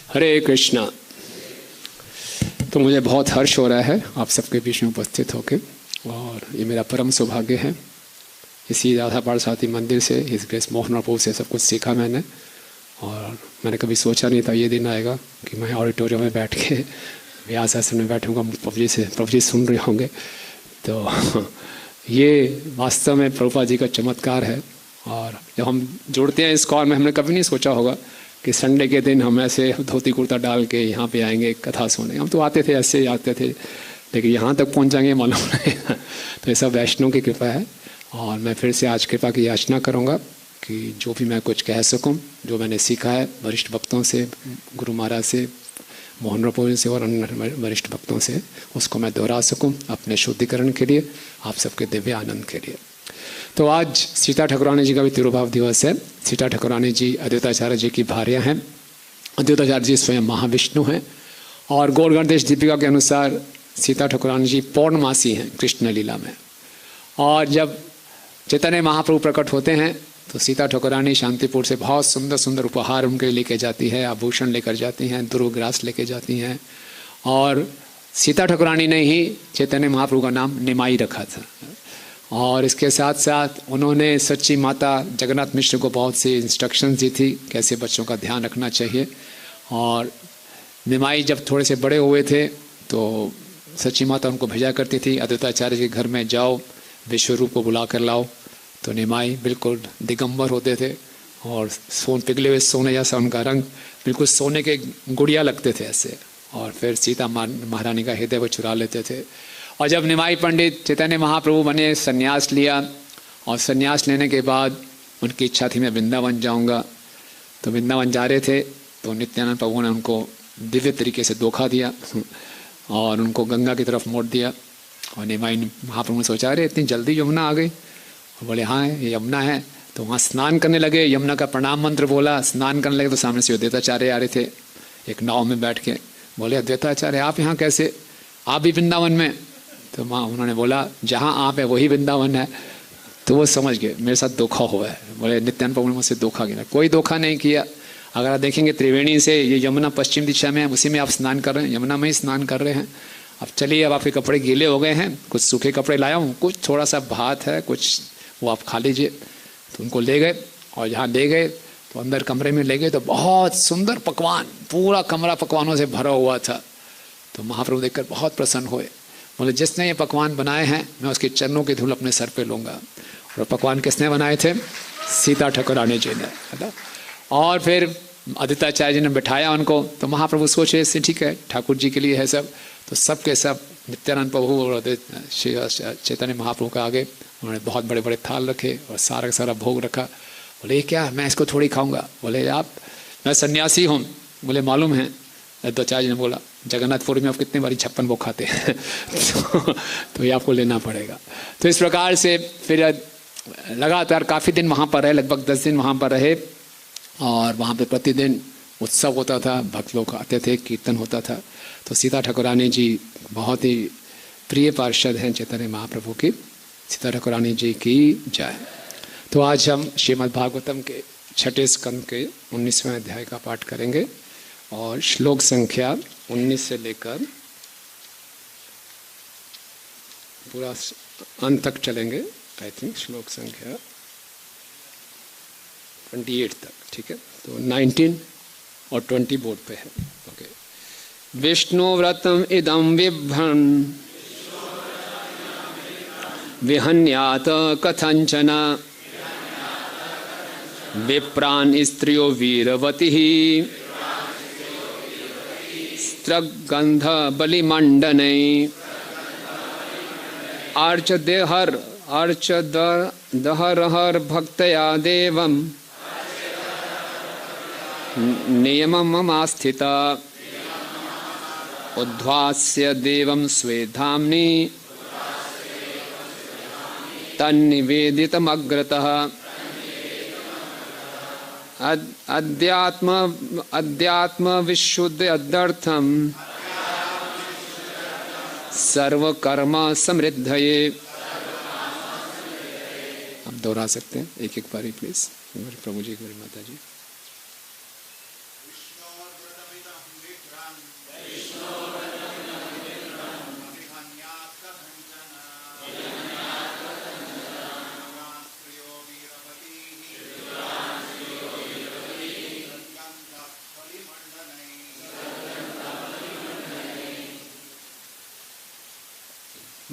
हरे कृष्णा। तो मुझे बहुत हर्ष हो रहा है आप सबके बीच में उपस्थित होकर, और ये मेरा परम सौभाग्य है। इसी राधा पार्थसारथी मंदिर से, इस ग्रेस मोहनपुर से सब कुछ सीखा मैंने, और मैंने कभी सोचा नहीं था ये दिन आएगा कि मैं ऑडिटोरियम में बैठ के व्यास आसन में बैठूँगा, प्रभु जी सुन रहे होंगे। तो ये वास्तव में प्रभुपाद जी का चमत्कार है। और जब हम जुड़ते हैं इस कॉल में, हमने कभी नहीं सोचा होगा कि संडे के दिन हम ऐसे धोती कुर्ता डाल के यहाँ पे आएंगे कथा सुने। हम तो आते थे, ऐसे ही आते थे, लेकिन यहाँ तक पहुँच जाएंगे मालूम नहीं। तो ये सब वैष्णव की कृपा है। और मैं फिर से आज कृपा की याचना करूँगा कि जो भी मैं कुछ कह सकूँ, जो मैंने सीखा है वरिष्ठ भक्तों से, गुरु महाराज से, मोहन रपोल से और अन्य वरिष्ठ भक्तों से, उसको मैं दोहरा सकूं अपने शुद्धिकरण के लिए, आप सबके दिव्य आनंद के लिए। तो आज सीता ठाकुरानी जी का भी तिरुभाव दिवस है। सीता ठाकुरानी जी अद्वैताचार्य जी की भार्या हैं। अद्वैताचार्य जी स्वयं महाविष्णु हैं, और गौरगणदेश दीपिका के अनुसार सीता ठाकुरानी जी पौर्णमासी हैं कृष्ण लीला में। और जब चैतन्य महाप्रभु प्रकट होते हैं तो सीता ठाकुरानी शांतिपुर से बहुत सुंदर सुंदर उपहार उनके लेके जाती है, आभूषण लेकर जाती हैं, दुर्वग्रास लेके जाती हैं। और सीता ठाकुरानी ने ही चैतन्य महाप्रभु का नाम निमाई रखा था। और इसके साथ साथ उन्होंने सच्ची माता जगन्नाथ मिश्र को बहुत सी इंस्ट्रक्शंस दी थी कैसे बच्चों का ध्यान रखना चाहिए। और निमाई जब थोड़े से बड़े हुए थे तो सच्ची माता उनको भेजा करती थी, अद्वैताचार्य के घर में जाओ, विश्वरूप को बुला कर लाओ। तो निमाई बिल्कुल दिगंबर होते थे, और पिघले हुए सोने जैसा उनका रंग, बिल्कुल सोने के गुड़िया लगते थे ऐसे। और फिर सीता महारानी का हृदय को चुरा लेते थे। और जब निमाई पंडित चैतन्य महाप्रभु बने, संन्यास लिया, और संन्यास लेने के बाद उनकी इच्छा थी मैं वृंदावन जाऊंगा। तो वृंदावन जा रहे थे तो नित्यानंद प्रभु ने उनको दिव्य तरीके से धोखा दिया और उनको गंगा की तरफ मोड़ दिया। और निमाई महाप्रभु ने सोचा, अरे इतनी जल्दी यमुना आ गई। और बोले हाँ ये यमुना है। तो वहाँ स्नान करने लगे, यमुना का प्रणाम मंत्र बोला, स्नान करने लगे तो सामने से अद्वैताचार्य आ रहे थे एक नाव में बैठ के। बोले अद्वैताचार्य आप यहाँ कैसे, आप भी वृंदावन में? तो वहाँ उन्होंने बोला जहाँ आप है वही वृंदावन है। तो वो समझ गए मेरे साथ धोखा हुआ है। बोले नित्यानंद प्रभु ने मुझसे धोखा किया। कोई धोखा नहीं किया। अगर आप देखेंगे त्रिवेणी से ये यमुना पश्चिम दिशा में है, उसी में आप स्नान कर रहे हैं, यमुना में ही स्नान कर रहे हैं। अब चलिए, अब आपके कपड़े गीले हो गए हैं, कुछ सूखे कपड़े लाया हूँ, कुछ थोड़ा सा भात है, कुछ वो आप खा लीजिए। तो उनको ले गए, और जहाँ ले गए तो अंदर कमरे में ले गए तो बहुत सुंदर पकवान, पूरा कमरा पकवानों से भरा हुआ था। तो महाप्रभु देखकर बहुत प्रसन्न हुए। बोले जिसने ये पकवान बनाए हैं मैं उसके चरणों की धूल अपने सर पे लूँगा। और पकवान किसने बनाए थे? सीता ठाकुरानी जी ने, है ना। और फिर अद्वैताचार्य जी ने बिठाया उनको। तो महाप्रभु सोचे इससे ठीक है ठाकुर जी के लिए है सब। तो सब के सब नित्यानंद प्रभु और चैतन्य महाप्रभु का आगे उन्होंने बहुत बड़े बड़े थाल रखे और सारा सारा भोग रखा। बोले क्या मैं इसको थोड़ी खाऊंगा? बोले आप, मैं सन्यासी हूँ। बोले मालूम है। अद्वैताचार्य ने बोला जगन्नाथपुरी में आप कितनी बारी 56 भोग खाते हैं। तो ये आपको लेना पड़ेगा। तो इस प्रकार से फिर लगातार काफ़ी दिन वहाँ पर रहे, लगभग 10 दिन वहाँ पर रहे। और वहाँ पे प्रतिदिन उत्सव होता था, भक्त लोग आते थे, कीर्तन होता था। तो सीता ठाकुरानी जी बहुत ही प्रिय पार्षद हैं चैतन्य महाप्रभु की। सीता ठाकुरानी जी की जय। तो आज हम श्रीमद् भागवतम के 6ठे स्कंद के 19वें अध्याय का पाठ करेंगे, और श्लोक संख्या 19 से लेकर पूरा अंत तक चलेंगे। आई थिंक श्लोक संख्या 28 तक, ठीक है। तो 19 और 20 बोर्ड पे है। ओके। विष्णु व्रतम इदं विभ्रन विहन्यात कथंचन विप्रान स्त्रियो वीरवती स्त्रगंध बलिमंडने अर्च दहर भक्तया देवम नियममास्थिता उद्वास्य देवं स्वेधाम्नि तन्निवेदितमग्रतः अध्यात्म विशुद्ध अध्यर्थम सर्वकर्म समृद्धये। आप दोहरा सकते हैं एक एक बारी प्लीज। प्रभु जी, माता जी।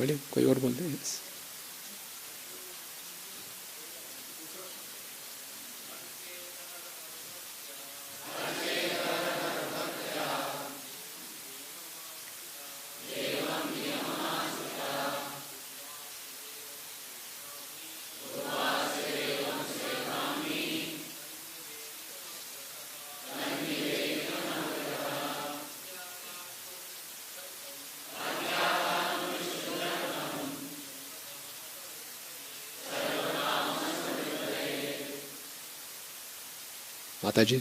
बोलिए, कोई और बोल दे। माता जी।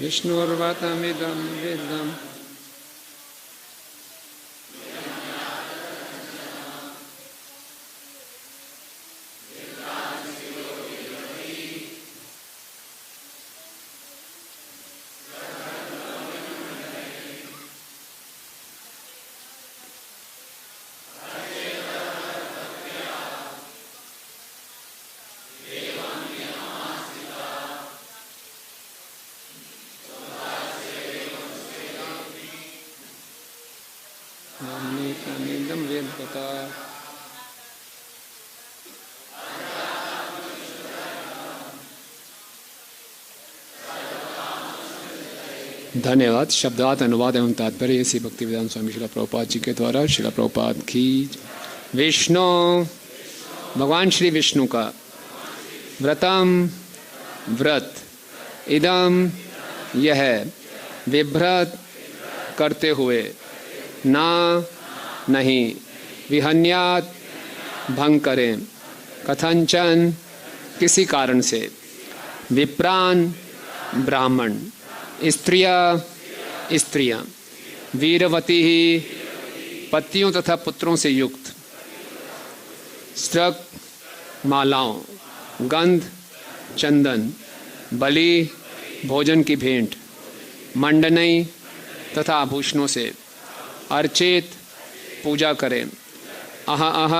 विष्णुर्वतमिदं वेदम् वेदपता। धन्यवाद। शब्दार्थ, अनुवाद एवं तात्पर्य श्री भक्तिवेदांत स्वामी श्रील प्रभुपाद जी के द्वारा। श्रील प्रभुपाद की। विष्णु, भगवान श्री विष्णु का व्रतम व्रत इदम यह विभ्रत करते हुए ना नहीं विहन्यात भंग करें कथंचन किसी कारण से विप्रान ब्राह्मण स्त्रियां वीरवती ही पतियों तथा पुत्रों से युक्त स्त्रक मालाओं गंध चंदन बलि भोजन की भेंट मंडनई तथा आभूषणों से अर्चित पूजा करें अह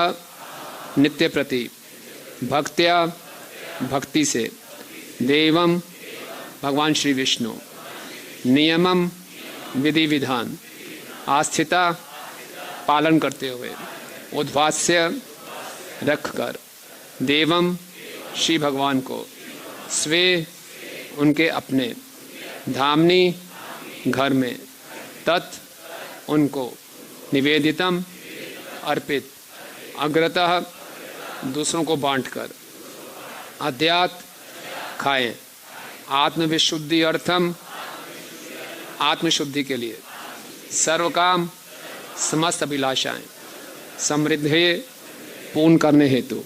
नित्य प्रति भक्त्या भक्ति से देवम भगवान श्री विष्णु नियमम विधि विधान आस्थिता पालन करते हुए उद्भास्य रखकर देवम श्री भगवान को स्वे उनके अपने धामनी घर में तत् उनको निवेदितम अर्पित अग्रतः दूसरों को बांटकर अध्यात खाएं आत्मविशुद्धि अर्थम आत्मशुद्धि के लिए सर्वकाम समस्त अभिलाषाएं समृद्धि पूर्ण करने हेतु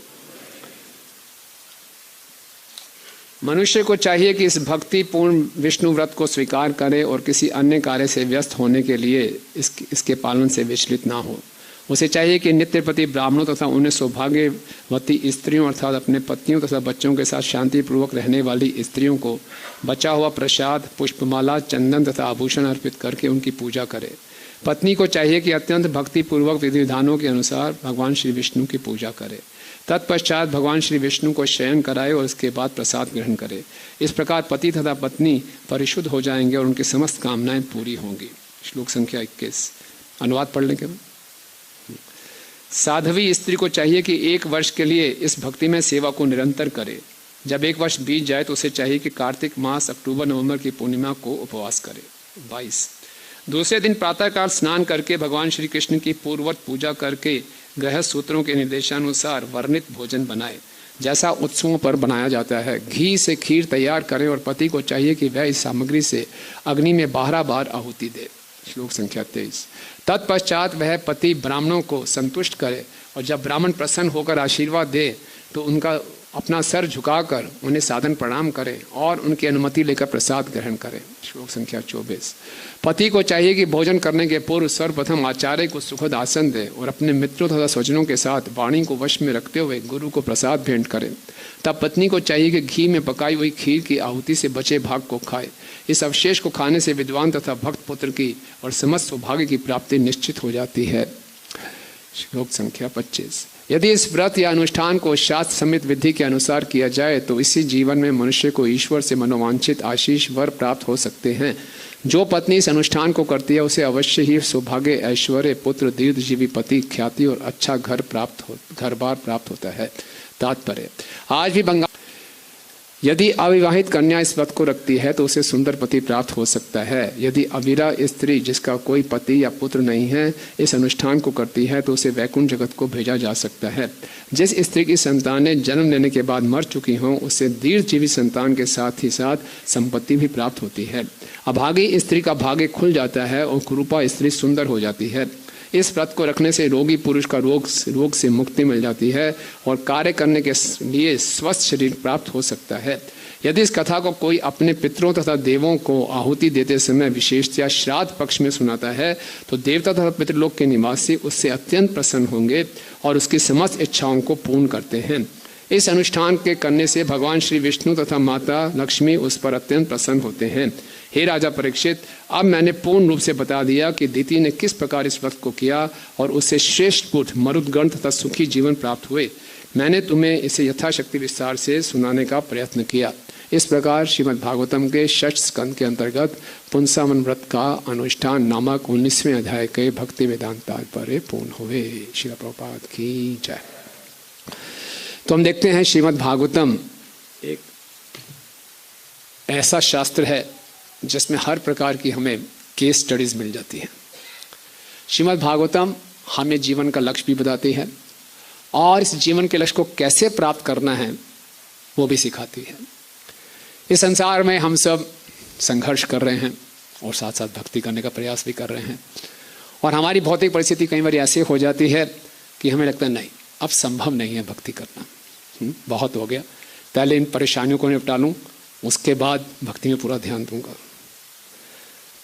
मनुष्य को चाहिए कि इस भक्ति पूर्ण विष्णु व्रत को स्वीकार करे और किसी अन्य कार्य से व्यस्त होने के लिए इसके पालन से विचलित ना हो। उसे चाहिए कि नित्य प्रति ब्राह्मणों तथा उन्हें सौभाग्यवती स्त्रियों अर्थात अपने पत्नियों तथा बच्चों के साथ शांतिपूर्वक रहने वाली स्त्रियों को बचा हुआ प्रसाद पुष्पमाला चंदन तथा आभूषण अर्पित करके उनकी पूजा करे। पत्नी को चाहिए कि अत्यंत भक्तिपूर्वक विधि विधानों के अनुसार भगवान श्री विष्णु की पूजा करे। तत्पश्चात भगवान श्री विष्णु को शयन कराए और उसके बाद प्रसाद ग्रहण करे। इस प्रकार पति तथा पत्नी परिशुद्ध हो जाएंगे और उनकी समस्त कामनाएं पूरी होंगी। श्लोक संख्या 21 अनुवाद पढ़ लें क्या? साध्वी स्त्री को चाहिए कि 1 वर्ष के लिए इस भक्ति में सेवा को निरंतर करे। जब 1 वर्ष बीत जाए तो उसे चाहिए कि कार्तिक मास अक्टूबर नवंबर की पूर्णिमा को उपवास करे। 22 दूसरे दिन प्रातःकाल स्नान करके भगवान श्री कृष्ण की पूर्ववत पूजा करके गृहस्थ सूत्रों के निर्देशानुसार वर्णित भोजन बनाए जैसा उत्सवों पर बनाया जाता है। घी से खीर तैयार करें और पति को चाहिए कि वह इस सामग्री से अग्नि में 12 बार आहुति दे। श्लोक संख्या 23 तत्पश्चात वह पति ब्राह्मणों को संतुष्ट करे और जब ब्राह्मण प्रसन्न होकर आशीर्वाद दे तो उनका अपना सर झुकाकर उन्हें साधन प्रणाम करें और उनकी अनुमति लेकर प्रसाद ग्रहण करें। श्लोक संख्या 24 पति को चाहिए कि भोजन करने के पूर्व सर्वप्रथम आचार्य को सुखद आसन दे और अपने मित्रों तथा स्वजनों के साथ वाणी को वश में रखते हुए गुरु को प्रसाद भेंट करें। तब पत्नी को चाहिए कि घी में पकाई हुई खीर की आहुति से बचे भाग को खाए। इस अवशेष को खाने से विद्वान तथा भक्त पुत्र की और समस्त सौभाग्य की प्राप्ति निश्चित हो जाती है। श्लोक संख्या 25 यदि इस व्रत या अनुष्ठान को शास्त्र समित विधि के अनुसार किया जाए तो इसी जीवन में मनुष्य को ईश्वर से मनोवांछित आशीष वर प्राप्त हो सकते हैं। जो पत्नी इस अनुष्ठान को करती है उसे अवश्य ही सौभाग्य, ऐश्वर्य, पुत्र, दीर्घजीवी पति, ख्याति और अच्छा घर बार प्राप्त होता है। तात्पर्य, आज भी बंगाल यदि अविवाहित कन्या इस व्रत को रखती है तो उसे सुंदर पति प्राप्त हो सकता है। यदि अविरा स्त्री जिसका कोई पति या पुत्र नहीं है इस अनुष्ठान को करती है तो उसे वैकुंठ जगत को भेजा जा सकता है। जिस स्त्री की संतानें जन्म लेने के बाद मर चुकी हों उसे दीर्घजीवी संतान के साथ ही साथ संपत्ति भी प्राप्त होती है। अभागी स्त्री का भाग्य खुल जाता है और कुरूपा स्त्री सुंदर हो जाती है। इस व्रत को रखने से रोगी पुरुष का रोग से मुक्ति मिल जाती है और कार्य करने के लिए स्वस्थ शरीर प्राप्त हो सकता है। यदि इस कथा को कोई अपने पितरों तथा देवों को आहुति देते समय विशेषतया श्राद्ध पक्ष में सुनाता है तो देवता तथा पितृलोक के निवासी उससे अत्यंत प्रसन्न होंगे और उसकी समस्त इच्छाओं को पूर्ण करते हैं। इस अनुष्ठान के करने से भगवान श्री विष्णु तथा माता लक्ष्मी उस पर अत्यंत प्रसन्न होते हैं। हे राजा परीक्षित, अब मैंने पूर्ण रूप से बता दिया कि दिति ने किस प्रकार इस व्रत को किया और उससे श्रेष्ठ बुद्ध, मरुदगण तथा सुखी जीवन प्राप्त हुए। मैंने तुम्हें इसे यथाशक्ति विस्तार से सुनाने का प्रयत्न किया। इस प्रकार श्रीमद् भागवतम के षष्ठ स्कंद के अंतर्गत पुंसावन व्रत का अनुष्ठान नामक 19वें अध्याय के भक्ति वेदांत तात्पर्य पूर्ण हुए। श्रील प्रभुपाद की जय। तो हम देखते हैं श्रीमद् भागवतम एक ऐसा शास्त्र है जिसमें हर प्रकार की हमें केस स्टडीज मिल जाती हैं। श्रीमद् भागवतम हमें जीवन का लक्ष्य भी बताती है और इस जीवन के लक्ष्य को कैसे प्राप्त करना है वो भी सिखाती है। इस संसार में हम सब संघर्ष कर रहे हैं और साथ साथ भक्ति करने का प्रयास भी कर रहे हैं और हमारी भौतिक परिस्थिति कई बार ऐसी हो जाती है कि हमें लगता है नहीं, अब संभव नहीं है भक्ति करना, बहुत हो गया, पहले इन परेशानियों को निपटा लूँ उसके बाद भक्ति में पूरा ध्यान दूंगा।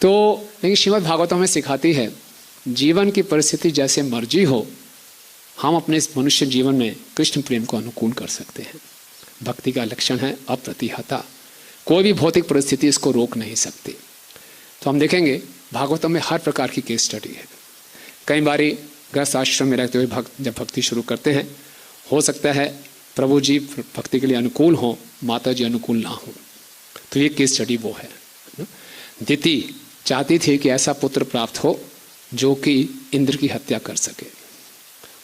तो लेकिन श्रीमद् भागवतम हमें सिखाती है जीवन की परिस्थिति जैसे मर्जी हो हम अपने इस मनुष्य जीवन में कृष्ण प्रेम को अनुकूल कर सकते हैं। भक्ति का लक्षण है अप्रतिहता, कोई भी भौतिक परिस्थिति इसको रोक नहीं सकती। तो हम देखेंगे भागवतम में हर प्रकार की केस स्टडी है। कई बारी गृहस्थ आश्रम में रहते हुए जब भक्ति शुरू करते हैं हो सकता है प्रभु जी भक्ति के लिए अनुकूल हों, माता जी अनुकूल ना हो, तो ये केस स्टडी वो है। दिति चाहती थी कि ऐसा पुत्र प्राप्त हो जो कि इंद्र की हत्या कर सके।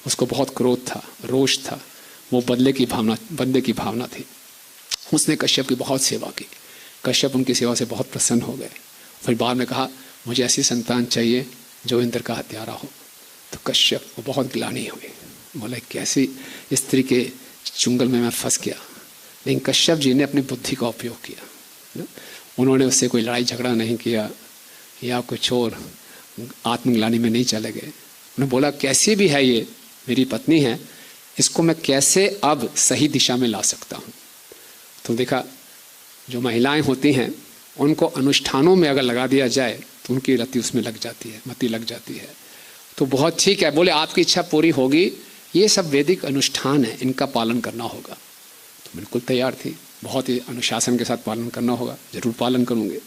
उसको बहुत क्रोध था, रोष था, वो बदले की भावना थी। उसने कश्यप की बहुत सेवा की, कश्यप उनकी सेवा से बहुत प्रसन्न हो गए। फिर बाद में कहा मुझे ऐसी संतान चाहिए जो इंद्र का हत्यारा हो। तो कश्यप को बहुत ग्लानि हुई, बोले कैसी स्त्री के चुंगल में मैं फंस गया। लेकिन कश्यप जी ने अपनी बुद्धि का उपयोग किया। उन्होंने उससे कोई लड़ाई झगड़ा नहीं किया या कुछ और आत्मग्लानि में नहीं चले गए। उन्होंने बोला कैसी भी है ये मेरी पत्नी है, इसको मैं कैसे अब सही दिशा में ला सकता हूँ। तो देखा जो महिलाएं होती हैं उनको अनुष्ठानों में अगर लगा दिया जाए तो उनकी रति उसमें लग जाती है, मति लग जाती है। तो बहुत ठीक है, बोले आपकी इच्छा पूरी होगी, ये सब वैदिक अनुष्ठान है, इनका पालन करना होगा। तो बिल्कुल तैयार थी, बहुत ही अनुशासन के साथ पालन करना होगा, जरूर पालन करूँगे।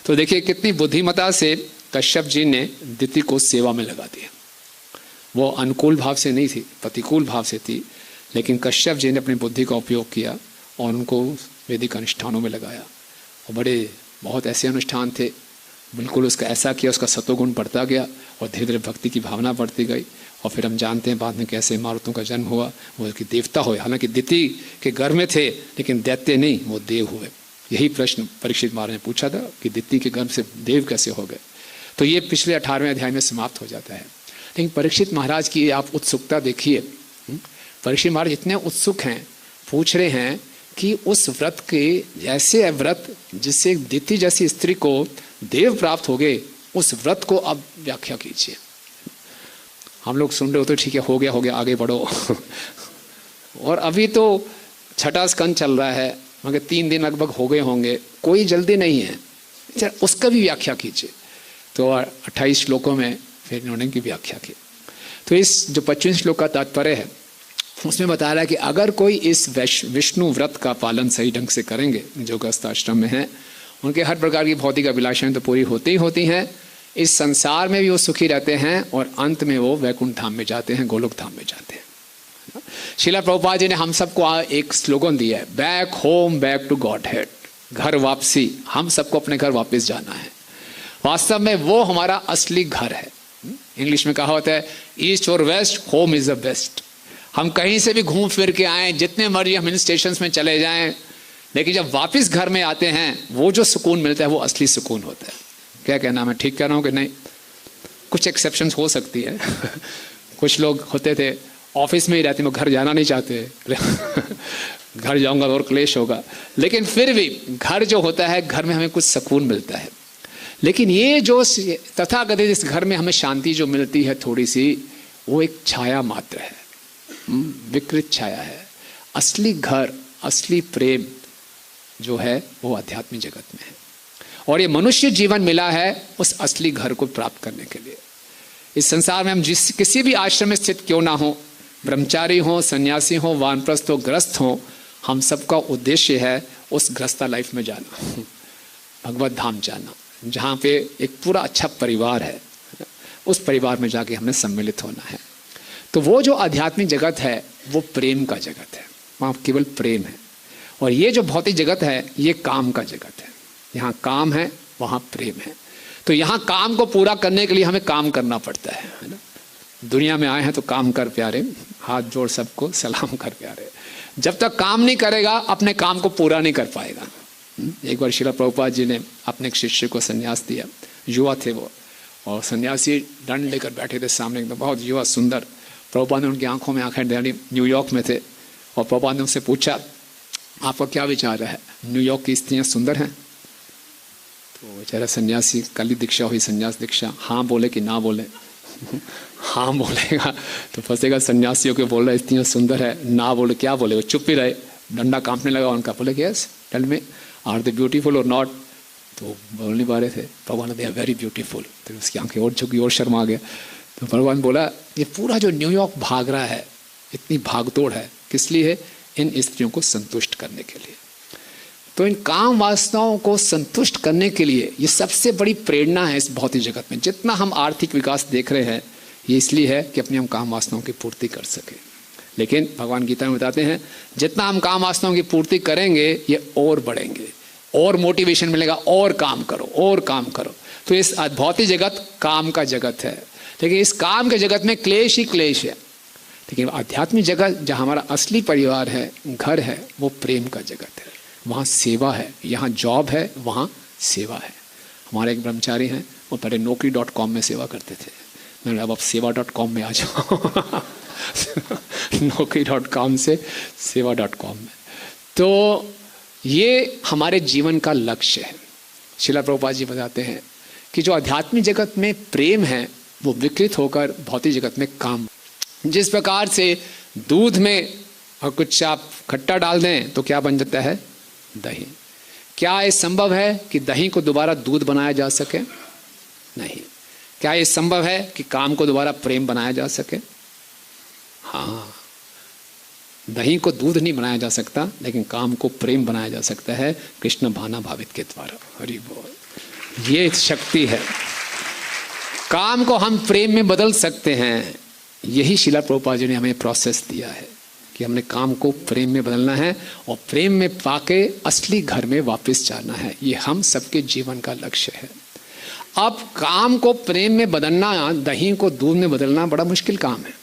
तो देखिए कितनी बुद्धिमता से कश्यप जी ने दिति को सेवा में लगा दिया। वो अनुकूल भाव से नहीं थी, प्रतिकूल भाव से थी, लेकिन कश्यप जी ने अपनी बुद्धि का उपयोग किया और उनको वैदिक अनुष्ठानों में लगाया। और बहुत ऐसे अनुष्ठान थे, बिल्कुल उसका ऐसा किया उसका सतोगुण बढ़ता गया और धीरे धीरे भक्ति की भावना बढ़ती गई। और फिर हम जानते हैं बाद में कैसे मारुतों का जन्म हुआ, वो कि देवता हुए। हालांकि दिति के गर्भ में थे लेकिन दैत्य नहीं, वो देव हुए। यही प्रश्न परीक्षित महाराज ने पूछा था कि दिति के गर्भ से देव कैसे हो गए। तो ये पिछले 18वें अध्याय में समाप्त हो जाता है। लेकिन परीक्षित महाराज की आप उत्सुकता देखिए। परीक्षित महाराज इतने उत्सुक हैं, पूछ रहे हैं कि उस व्रत के ऐसे व्रत जिससे दिति जैसी स्त्री को देव प्राप्त हो गए, उस व्रत को अब व्याख्या कीजिए। हम लोग सुन रहे हो तो ठीक है, हो गया आगे बढ़ो। और अभी तो छठा स्कंद चल रहा है, मगर 3 दिन लगभग हो गए होंगे, कोई जल्दी नहीं है, उसका भी व्याख्या कीजिए। तो 28 श्लोकों में फिर इन्होंने की व्याख्या की। तो इस जो 25 श्लोक का तात्पर्य है उसमें बता रहा है कि अगर कोई इस विष्णु व्रत का पालन सही ढंग से करेंगे, जो गृहस्थ आश्रम में हैं, उनके हर प्रकार की भौतिक अभिलाषाएं तो पूरी होती ही होती हैं, इस संसार में भी वो सुखी रहते हैं और अंत में वो वैकुंठ धाम में जाते हैं, गोलोक धाम में जाते हैं। श्रील प्रभुपाद जी ने हम सबको एक स्लोगन दिया है, back home back to godhead, घर वापसी। हम सबको अपने घर वापस जाना है। वास्तव में वो हमारा असली घर है। इंग्लिश में कहा होता है ईस्ट और west, home is the best. हम कहीं से भी घूम फिर के आए, जितने मर्जी हम हिल स्टेशन में चले जाएं, लेकिन जब वापस घर में आते हैं वो जो सुकून मिलता है वो असली सुकून होता है। क्या कहना, मैं ठीक कह रहा हूँ कि नहीं? कुछ एक्सेप्शंस हो सकती है कुछ लोग होते थे ऑफिस में ही रहते, वो घर जाना नहीं चाहते घर जाऊंगा और क्लेश होगा, लेकिन फिर भी घर जो होता है, घर में हमें कुछ सुकून मिलता है। लेकिन ये जो तथाकथित इस घर में हमें शांति जो मिलती है थोड़ी सी, वो एक छाया मात्र है, विकृत छाया है। असली घर, असली प्रेम जो है वो आध्यात्मिक जगत में है, और ये मनुष्य जीवन मिला है उस असली घर को प्राप्त करने के लिए। इस संसार में हम किसी भी आश्रम में स्थित क्यों ना हो, ब्रह्मचारी हो, सन्यासी हो, वानप्रस्थ हो, ग्रस्त हो, हम सबका उद्देश्य है उस ग्रस्ता लाइफ में जाना, भगवत धाम जाना, जहाँ पे एक पूरा अच्छा परिवार है, उस परिवार में जाके हमें सम्मिलित होना है। तो वो जो आध्यात्मिक जगत है वो प्रेम का जगत है, वहाँ केवल प्रेम है। और ये जो भौतिक जगत है ये काम का जगत है, यहाँ काम है, वहाँ प्रेम है। तो यहाँ काम को पूरा करने के लिए हमें काम करना पड़ता है ना। दुनिया में आए हैं तो काम कर प्यारे, हाथ जोड़ सबको सलाम कर प्यारे। जब तक काम नहीं करेगा अपने काम को पूरा नहीं कर पाएगा। एक बार श्रील प्रभुपाद जी ने अपने एक शिष्य को संन्यास दिया, युवा थे वो, और सन्यासी दंड लेकर बैठे थे सामने, एकदम बहुत युवा सुंदर। प्रभुपाद ने उनकी आंखों में आंखें डाली, न्यूयॉर्क में थे, और प्रभुपाद ने उनसे पूछा आपका क्या विचार है, न्यूयॉर्क की स्त्रियाँ सुंदर हैं? तो बेचारा सन्यासी, कल ही दीक्षा हुई, संन्यास दीक्षा, हाँ बोले कि ना बोले हाँ बोलेगा तो फंसेगा, सन्यासियों के बोल रहा है स्त्रियाँ सुंदर है, ना बोले क्या बोले, वो चुप ही रहे। डंडा कांपने लगा उनका, बोले yes tell me are they beautiful और नॉट? तो बोल नहीं पा रहे थे। भगवान दे आर वेरी ब्यूटीफुल। तो उसकी आंखें और झुकी और शर्मा गया। तो भगवान बोला ये पूरा जो न्यूयॉर्क भाग रहा है, इतनी भागदौड़ है, किस लिए है? इन स्त्रियों को संतुष्ट करने के लिए। तो इन काम वासनाओं को संतुष्ट करने के लिए ये सबसे बड़ी प्रेरणा है इस भौतिक जगत में। जितना हम आर्थिक विकास देख रहे हैं ये इसलिए है कि अपनी हम काम वासनाओं की पूर्ति कर सके। लेकिन भगवान गीता में बताते हैं जितना हम काम वासनाओं की पूर्ति करेंगे ये और बढ़ेंगे, और मोटिवेशन मिलेगा, और काम करो, और काम करो। तो इस भौतिक जगत काम का जगत है, लेकिन इस काम के जगत में क्लेश ही क्लेश है। लेकिन आध्यात्मिक जगत जहाँ हमारा असली परिवार है, घर है, वो प्रेम का जगत है। वहाँ सेवा है, यहाँ जॉब है, वहाँ सेवा है। हमारे एक ब्रह्मचारी हैं, वो पहले naukri.com में सेवा करते थे। मैंने अब सेवा.com में आ जाओ naukri.com से सेवा.com में। तो ये हमारे जीवन का लक्ष्य है। श्रील प्रभुपाद जी बताते हैं कि जो आध्यात्मिक जगत में प्रेम है वो विकृत होकर भौतिक जगत में काम। जिस प्रकार से दूध में और कुछ आप खट्टा डाल दें तो क्या बन जाता है? दही। क्या ये संभव है कि दही को दोबारा दूध बनाया जा सके? नहीं। क्या ये संभव है कि काम को दोबारा प्रेम बनाया जा सके? हाँ, दही को दूध नहीं बनाया जा सकता, लेकिन काम को प्रेम बनाया जा सकता है कृष्ण भाना भावित के द्वारा। हरि बोल। ये शक्ति है। काम को हम प्रेम में बदल सकते हैं। यही श्रील प्रभुपाद जी ने हमें प्रोसेस दिया है कि हमने काम को प्रेम में बदलना है और प्रेम में पाके असली घर में वापस जाना है। ये हम सबके जीवन का लक्ष्य है। अब काम को प्रेम में बदलना, दही को दूध में बदलना बड़ा मुश्किल काम है।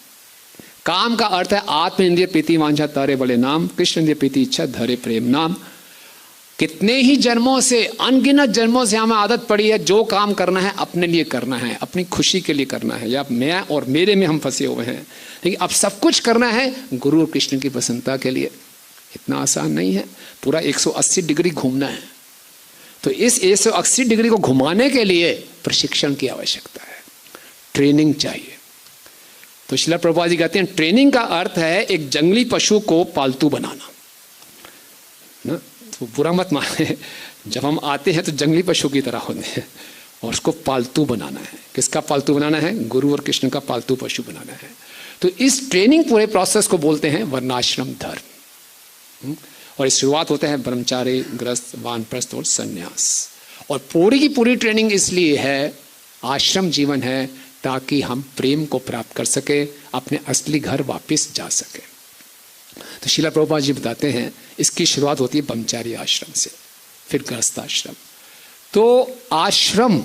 काम का अर्थ है आत्म इंद्रिय प्रीति वांछा तारे बड़े नाम, कृष्ण इंद्रिय प्रीति इच्छा धरे प्रेम नाम। कितने ही जन्मों से, अनगिनत जन्मों से हमें आदत पड़ी है जो काम करना है अपने लिए करना है, अपनी खुशी के लिए करना है, या मैं और मेरे में हम फंसे हुए हैं। लेकिन अब सब कुछ करना है गुरु और कृष्ण की प्रसन्नता के लिए। इतना आसान नहीं है, पूरा 180 डिग्री घूमना है। तो इस 180 डिग्री को घुमाने के लिए प्रशिक्षण की आवश्यकता है, ट्रेनिंग चाहिए। तो श्रील प्रभुपाद जी कहते हैं ट्रेनिंग का अर्थ है एक जंगली पशु को पालतू बनाना ना। तो बुरा मत माने, जब हम आते हैं तो जंगली पशु की तरह होते हैं और उसको पालतू बनाना है। किसका पालतू बनाना है? गुरु और कृष्ण का पालतू पशु बनाना है। तो इस ट्रेनिंग पूरे प्रोसेस को बोलते हैं वर्णाश्रम धर्म। और इस शुरुआत होता है ब्रह्मचारी, गृहस्थ, वानप्रस्थ और संन्यास। और पूरी की पूरी ट्रेनिंग इसलिए है, आश्रम जीवन है, ताकि हम प्रेम को प्राप्त कर सके, अपने असली घर वापस जा सके। तो श्रील प्रभुपाद जी बताते हैं इसकी शुरुआत होती है ब्रह्मचारी आश्रम से, फिर गृहस्थ आश्रम। तो आश्रम,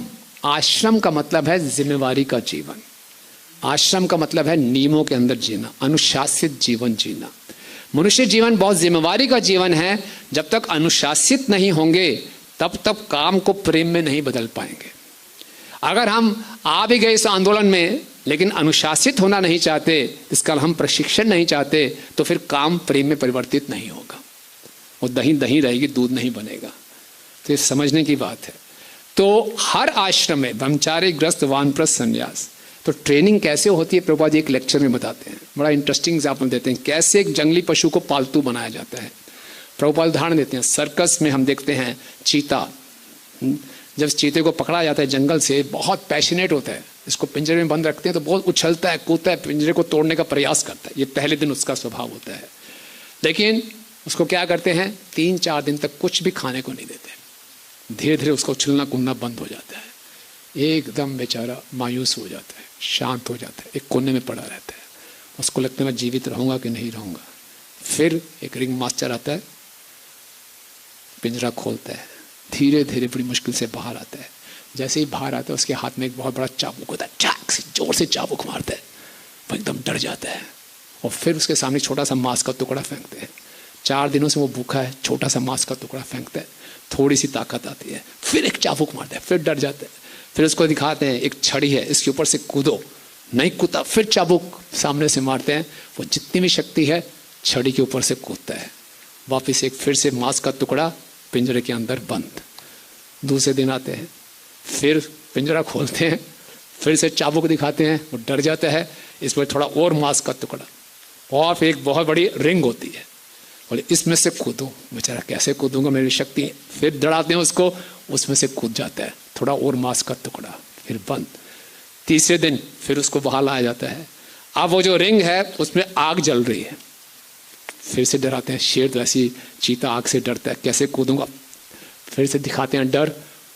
आश्रम का मतलब है जिम्मेवारी का जीवन, आश्रम का मतलब है नियमों के अंदर जीना, अनुशासित जीवन जीना। मनुष्य जीवन बहुत जिम्मेवारी का जीवन है। जब तक अनुशासित नहीं होंगे तब तक काम को प्रेम में नहीं बदल पाएंगे। अगर हम आ भी गए इस आंदोलन में लेकिन अनुशासित होना नहीं चाहते, इसका हम प्रशिक्षण नहीं चाहते, तो फिर काम प्रेम में परिवर्तित नहीं होगा। वो दही दही रहेगी, दूध नहीं बनेगा। तो ये समझने की बात है। तो हर आश्रम में ब्रह्मचारी, गृहस्थ, वानप्रस्थ, संन्यास। तो ट्रेनिंग कैसे होती है प्रभुपाद जी एक लेक्चर में बताते हैं, बड़ा इंटरेस्टिंग एग्जाम्पल देते हैं कैसे एक जंगली पशु को पालतू बनाया जाता है। प्रभुपाद उदाहरण देते हैं, सर्कस में हम देखते हैं चीता, जब चीते को पकड़ा जाता है जंगल से, बहुत पैशनेट होता है, इसको पिंजरे में बंद रखते हैं तो बहुत उछलता है, कूदता है, पिंजरे को तोड़ने का प्रयास करता है। ये पहले दिन उसका स्वभाव होता है। लेकिन उसको क्या करते हैं, 3-4 दिन तक कुछ भी खाने को नहीं देते। धीरे धीरे उसका उछलना कूदना बंद हो जाता है, एकदम बेचारा मायूस हो जाता है, शांत हो जाता है, एक कोने में पड़ा रहता है। उसको लगता है मैं जीवित रहूंगा कि नहीं रहूंगा। फिर एक रिंग मास्टर आता है, पिंजरा खोलता है, धीरे धीरे बड़ी मुश्किल से बाहर आता है। जैसे ही बाहर आता है उसके हाथ में एक बहुत बड़ा चाबुक होता है, चाक से जोर से चाबुक मारता है, वो एकदम डर जाता है। और फिर उसके सामने छोटा सा मांस का टुकड़ा फेंकते हैं। 4 दिनों से वो भूखा है, छोटा सा मांस का टुकड़ा फेंकता है, थोड़ी सी ताकत आती है, फिर एक चाबुक मारता है, फिर डर जाता है। फिर उसको दिखाते हैं एक छड़ी है, इसके ऊपर से कूदो, नहीं कूदा, फिर चाबुक सामने से मारते हैं। वो जितनी भी शक्ति है छड़ी के ऊपर से कूदता है, वापिस एक फिर से मांस का टुकड़ा पिंजरे के अंदर बंद। दूसरे दिन आते हैं, फिर पिंजरा खोलते हैं, फिर से चाबुक दिखाते हैं, वो डर जाता है, इसमें थोड़ा और मांस का टुकड़ा, और फिर एक बहुत बड़ी रिंग होती है, बोले इसमें से कूदो। बेचारा कैसे कूदूंगा, मेरी शक्ति है। फिर डराते हैं उसको, उसमें से कूद जाता है, थोड़ा और मांस का टुकड़ा, फिर बंद। तीसरे दिन फिर उसको बाहर लाया जाता है। अब वो जो रिंग है उसमें आग जल रही है, फिर से डराते हैं। शेर तो ऐसी, चीता आग से डरता है, कैसे कूदूंगा। फिर से दिखाते हैं डर,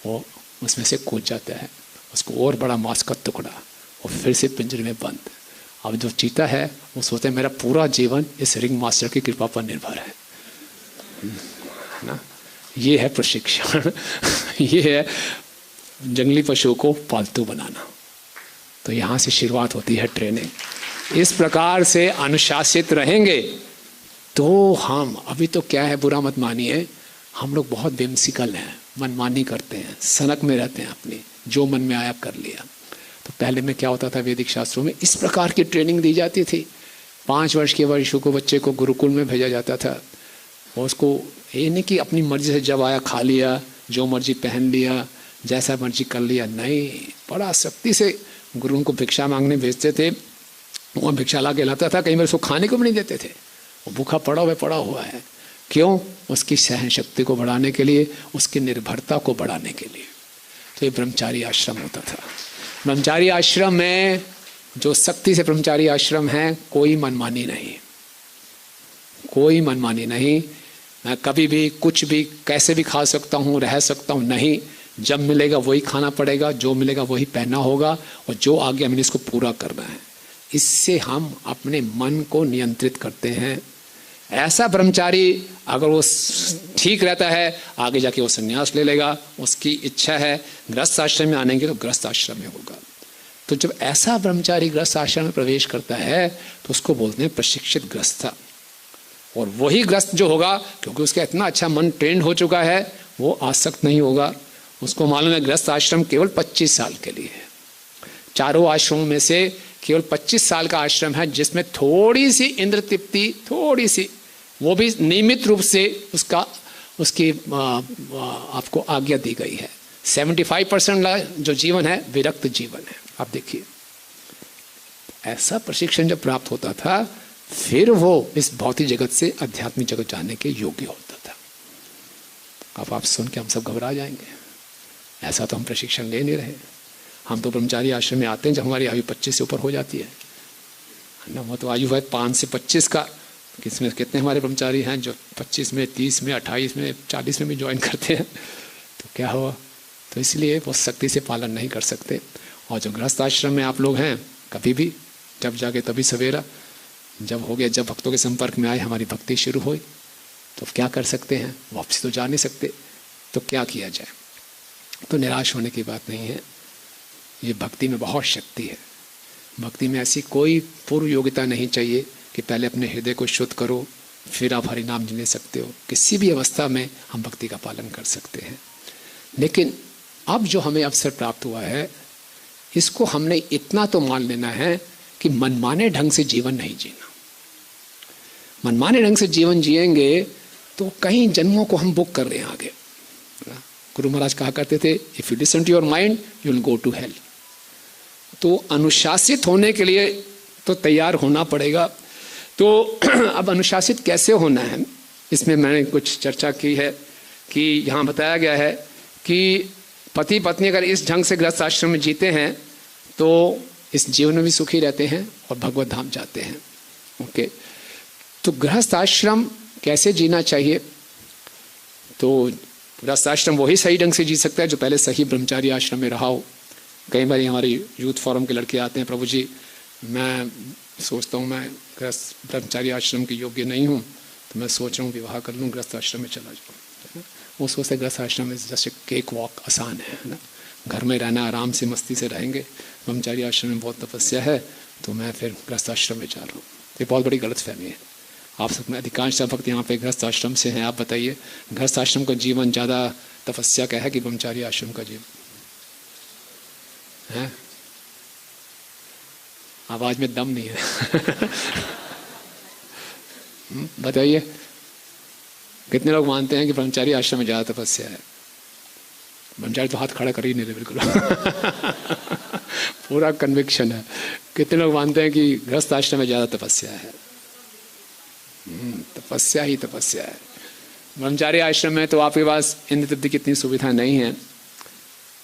वो उसमें से कूद जाता है, उसको और बड़ा मांस का टुकड़ा, और फिर से पिंजरे में बंद। अब जो चीता है वो सोचते हैं मेरा पूरा जीवन इस रिंग मास्टर की कृपा पर निर्भर है ना। ये है प्रशिक्षण ये है जंगली पशुओं को पालतू बनाना। तो यहाँ से शुरुआत होती है ट्रेनिंग। इस प्रकार से अनुशासित रहेंगे तो हम, अभी तो क्या है, बुरा मत मानिए, हम लोग बहुत बेमसिकल हैं, मनमानी करते हैं, सनक में रहते हैं, अपनी जो मन में आया कर लिया। तो पहले में क्या होता था, वैदिक शास्त्रों में इस प्रकार की ट्रेनिंग दी जाती थी। 5 वर्ष के वर्षों को बच्चे को गुरुकुल में भेजा जाता था, और उसको ये नहीं कि अपनी मर्जी से जब आया खा लिया, जो मर्जी पहन लिया, जैसा मर्जी कर लिया, नहीं, बड़ा सख्ती से गुरुओं को भिक्षा मांगने भेजते थे। वो भिक्षा ला के लाता था, कई बार उसको खाने को भी नहीं देते थे, वो भूखा पड़ा हुआ है। क्यों? उसकी सहन शक्ति को बढ़ाने के लिए, उसकी निर्भरता को बढ़ाने के लिए। तो ये ब्रह्मचारी आश्रम होता था। ब्रह्मचारी आश्रम में जो सख्ती से ब्रह्मचारी आश्रम है, कोई मनमानी नहीं, कोई मनमानी नहीं। मैं कभी भी कुछ भी कैसे भी खा सकता हूँ, रह सकता हूँ, नहीं। जब मिलेगा वही खाना पड़ेगा, जो मिलेगा वही पहनना होगा, और जो आगे मैंने इसको पूरा करना है। इससे हम अपने मन को नियंत्रित करते हैं। ऐसा ब्रह्मचारी अगर वो ठीक रहता है, आगे जाके वो संन्यास ले लेगा, उसकी इच्छा है गृहस्थ आश्रम में आने की तो गृहस्थ आश्रम में होगा। तो जब ऐसा ब्रह्मचारी गृहस्थ आश्रम में प्रवेश करता है तो उसको बोलते हैं प्रशिक्षित गृहस्थ। और वही गृहस्थ जो होगा, क्योंकि उसका इतना अच्छा मन ट्रेंड हो चुका है, वो आसक्त नहीं होगा। उसको मालूम है गृहस्थ आश्रम केवल 25 साल के लिए है। चारों आश्रमों में से केवल 25 साल का आश्रम है जिसमें थोड़ी सी इंद्र तृप्ति, थोड़ी सी, वो भी नियमित रूप से उसकी आपको आज्ञा दी गई है। 75% जो जीवन है विरक्त जीवन है। आप देखिए, ऐसा प्रशिक्षण जब प्राप्त होता था, फिर वो इस भौतिक जगत से आध्यात्मिक जगत जाने के योग्य होता था। अब आप सुन के हम सब घबरा जाएंगे, ऐसा तो हम प्रशिक्षण ले नहीं रहे। हम तो ब्रह्मचारी आश्रम में आते हैं जब हमारी आयु 25 से ऊपर हो जाती है ना। वो तो आयु है 5 से 25 का। किसमें कितने हमारे ब्रह्मचारी हैं जो 25 में, 30 में, 28 में, 40 में भी ज्वाइन करते हैं। तो क्या हुआ? तो इसलिए वो सख्ती से पालन नहीं कर सकते। और जो गृहस्थ आश्रम में आप लोग हैं, कभी भी जब जाके तभी सवेरा, जब हो गया, जब भक्तों के संपर्क में आए, हमारी भक्ति शुरू हुई, तो क्या कर सकते हैं? वापसी तो जा नहीं सकते। तो क्या किया जाए? तो निराश होने की बात नहीं है। ये भक्ति में बहुत शक्ति है। भक्ति में ऐसी कोई पूर्व योग्यता नहीं चाहिए कि पहले अपने हृदय को शुद्ध करो फिर आप हरि नाम ले सकते हो। किसी भी अवस्था में हम भक्ति का पालन कर सकते हैं। लेकिन अब जो हमें अवसर प्राप्त हुआ है, इसको हमने इतना तो मान लेना है कि मनमाने ढंग से जीवन नहीं जीना। मनमाने ढंग से जीवन जिएंगे तो कई जन्मों को हम बुक कर रहे हैं आगे। गुरु महाराज कहा करते थे, if you listen to your mind you will go to hell. तो अनुशासित होने के लिए तो तैयार होना पड़ेगा। तो अब अनुशासित कैसे होना है, इसमें मैंने कुछ चर्चा की है कि यहाँ बताया गया है कि पति पत्नी अगर इस ढंग से गृहस्थ आश्रम में जीते हैं तो इस जीवन में भी सुखी रहते हैं और भगवत धाम जाते हैं। ओके, तो गृहस्थ आश्रम कैसे जीना चाहिए? तो गृहस्थ आश्रम वही सही ढंग से जी सकता है जो पहले सही ब्रह्मचारी आश्रम में रहा हो। कई बार हमारी यूथ फोरम के लड़के आते हैं, प्रभु जी मैं सोचता हूँ मैं गृहस्थ ब्रह्मचारी आश्रम के योग्य नहीं हूँ, तो मैं सोच रहा हूँ विवाह कर लूँ, गृहस्थ आश्रम में चला जाऊँ। वो सोचते गृहस्थ आश्रम में जैसे केक वॉक आसान है ना, घर में रहना आराम से मस्ती से रहेंगे, ब्रह्मचारी आश्रम में बहुत तपस्या है तो मैं फिर गृहस्थ आश्रम में जा रहा हूँ। ये बहुत बड़ी गलतफहमी है। आप सब में अधिकांश भक्त यहाँ पे गृहस्थ आश्रम से हैं। आप बताइए गृहस्थ आश्रम का जीवन ज़्यादा तपस्या का है कि ब्रह्मचारी आश्रम का जीवन है? आवाज में दम नहीं है। बताइए कितने लोग मानते हैं कि ब्रह्मचारी आश्रम में ज़्यादा तपस्या है? ब्रह्मचारी तो हाथ खड़ा कर ही नहीं रहे बिल्कुल। पूरा कन्विक्शन है। कितने लोग मानते हैं कि गृहस्थ आश्रम में ज़्यादा तपस्या है? तपस्या ही तपस्या है। ब्रह्मचारी आश्रम में तो आपके पास इंद्र तृप्ति की इतनी सुविधा नहीं है।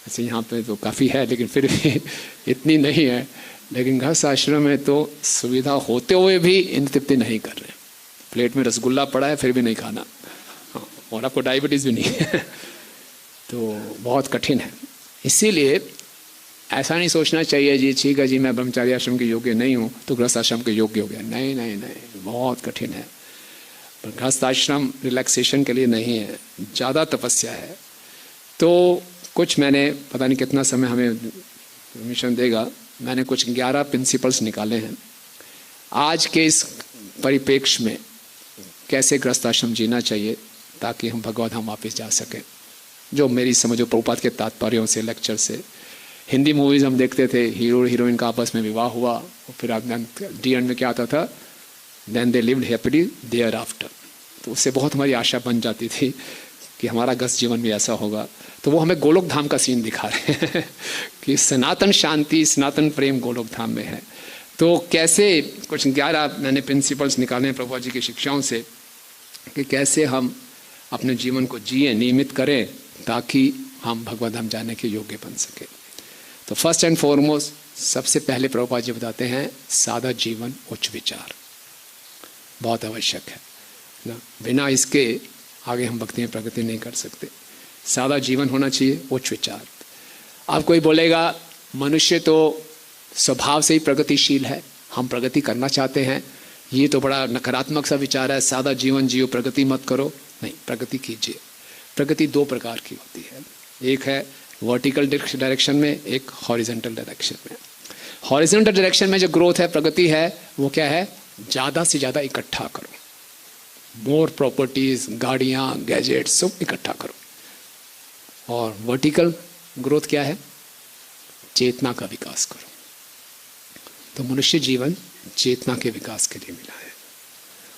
ऐसे यहाँ पे तो काफ़ी है लेकिन फिर भी इतनी नहीं है। लेकिन गृहस्थ आश्रम में तो सुविधा होते हुए भी इंद्र तृप्ति नहीं कर रहे। प्लेट में रसगुल्ला पड़ा है फिर भी नहीं खाना, और आपको डायबिटीज़ भी नहीं है। तो बहुत कठिन है। इसीलिए ऐसा नहीं सोचना चाहिए जी ठीक है जी मैं ब्रह्मचारी आश्रम के योग्य नहीं हूँ तो गृहस्थ आश्रम के योग्य हो गया। नहीं नहीं नहीं, बहुत कठिन है। गृहस्थ आश्रम रिलैक्सेशन के लिए नहीं है, ज़्यादा तपस्या है। तो कुछ मैंने पता नहीं कितना समय हमें परमिशन देगा, मैंने कुछ 11 प्रिंसिपल्स निकाले हैं आज के इस परिप्रेक्ष्य में कैसे गृहस्थ आश्रम जीना चाहिए ताकि हम भगवत धाम वापस जा सकें। जो मेरी समझो प्रभुपाद के तात्पर्यों से, लेक्चर से, हिंदी मूवीज़ हम देखते थे, हीरो हीरोइन का आपस में विवाह हुआ और फिर डी एंड में क्या आता था, then they lived happily thereafter. तो उससे बहुत हमारी आशा बन जाती थी कि हमारा गृहस्थ जीवन भी ऐसा होगा। तो वो हमें गोलोक धाम का सीन दिखा रहे हैं कि सनातन शांति सनातन प्रेम गोलोक धाम में है। तो कैसे कुछ 11 मैंने प्रिंसिपल्स निकाले हैं प्रभु जी की शिक्षाओं से कि कैसे हम अपने जीवन को जिए, नियमित करें ताकि हम भगवत धाम जाने के योग्य बन सके। तो फर्स्ट एंड फॉरमोस्ट सबसे पहले प्रभुपाद जी बताते हैं सादा जीवन उच्च विचार बहुत आवश्यक है ना। बिना इसके आगे हम भक्ति में प्रगति नहीं कर सकते। सादा जीवन होना चाहिए, उच्च विचार। अब कोई बोलेगा मनुष्य तो स्वभाव से ही प्रगतिशील है, हम प्रगति करना चाहते हैं, ये तो बड़ा नकारात्मक सा विचार है, सादा जीवन जियो प्रगति मत करो। नहीं, प्रगति कीजिए। प्रगति 2 प्रकार की होती है, एक है वर्टिकल डायरेक्शन में, एक हॉरिजॉन्टल डायरेक्शन में। हॉरिजॉन्टल डायरेक्शन में जो ग्रोथ है, प्रगति है, वो क्या है, ज़्यादा से ज़्यादा इकट्ठा करो, मोर प्रॉपर्टीज, गाड़ियाँ, गैजेट्स सब इकट्ठा करो। और वर्टिकल ग्रोथ क्या है, चेतना का विकास करो। तो मनुष्य जीवन चेतना के विकास के लिए मिला है।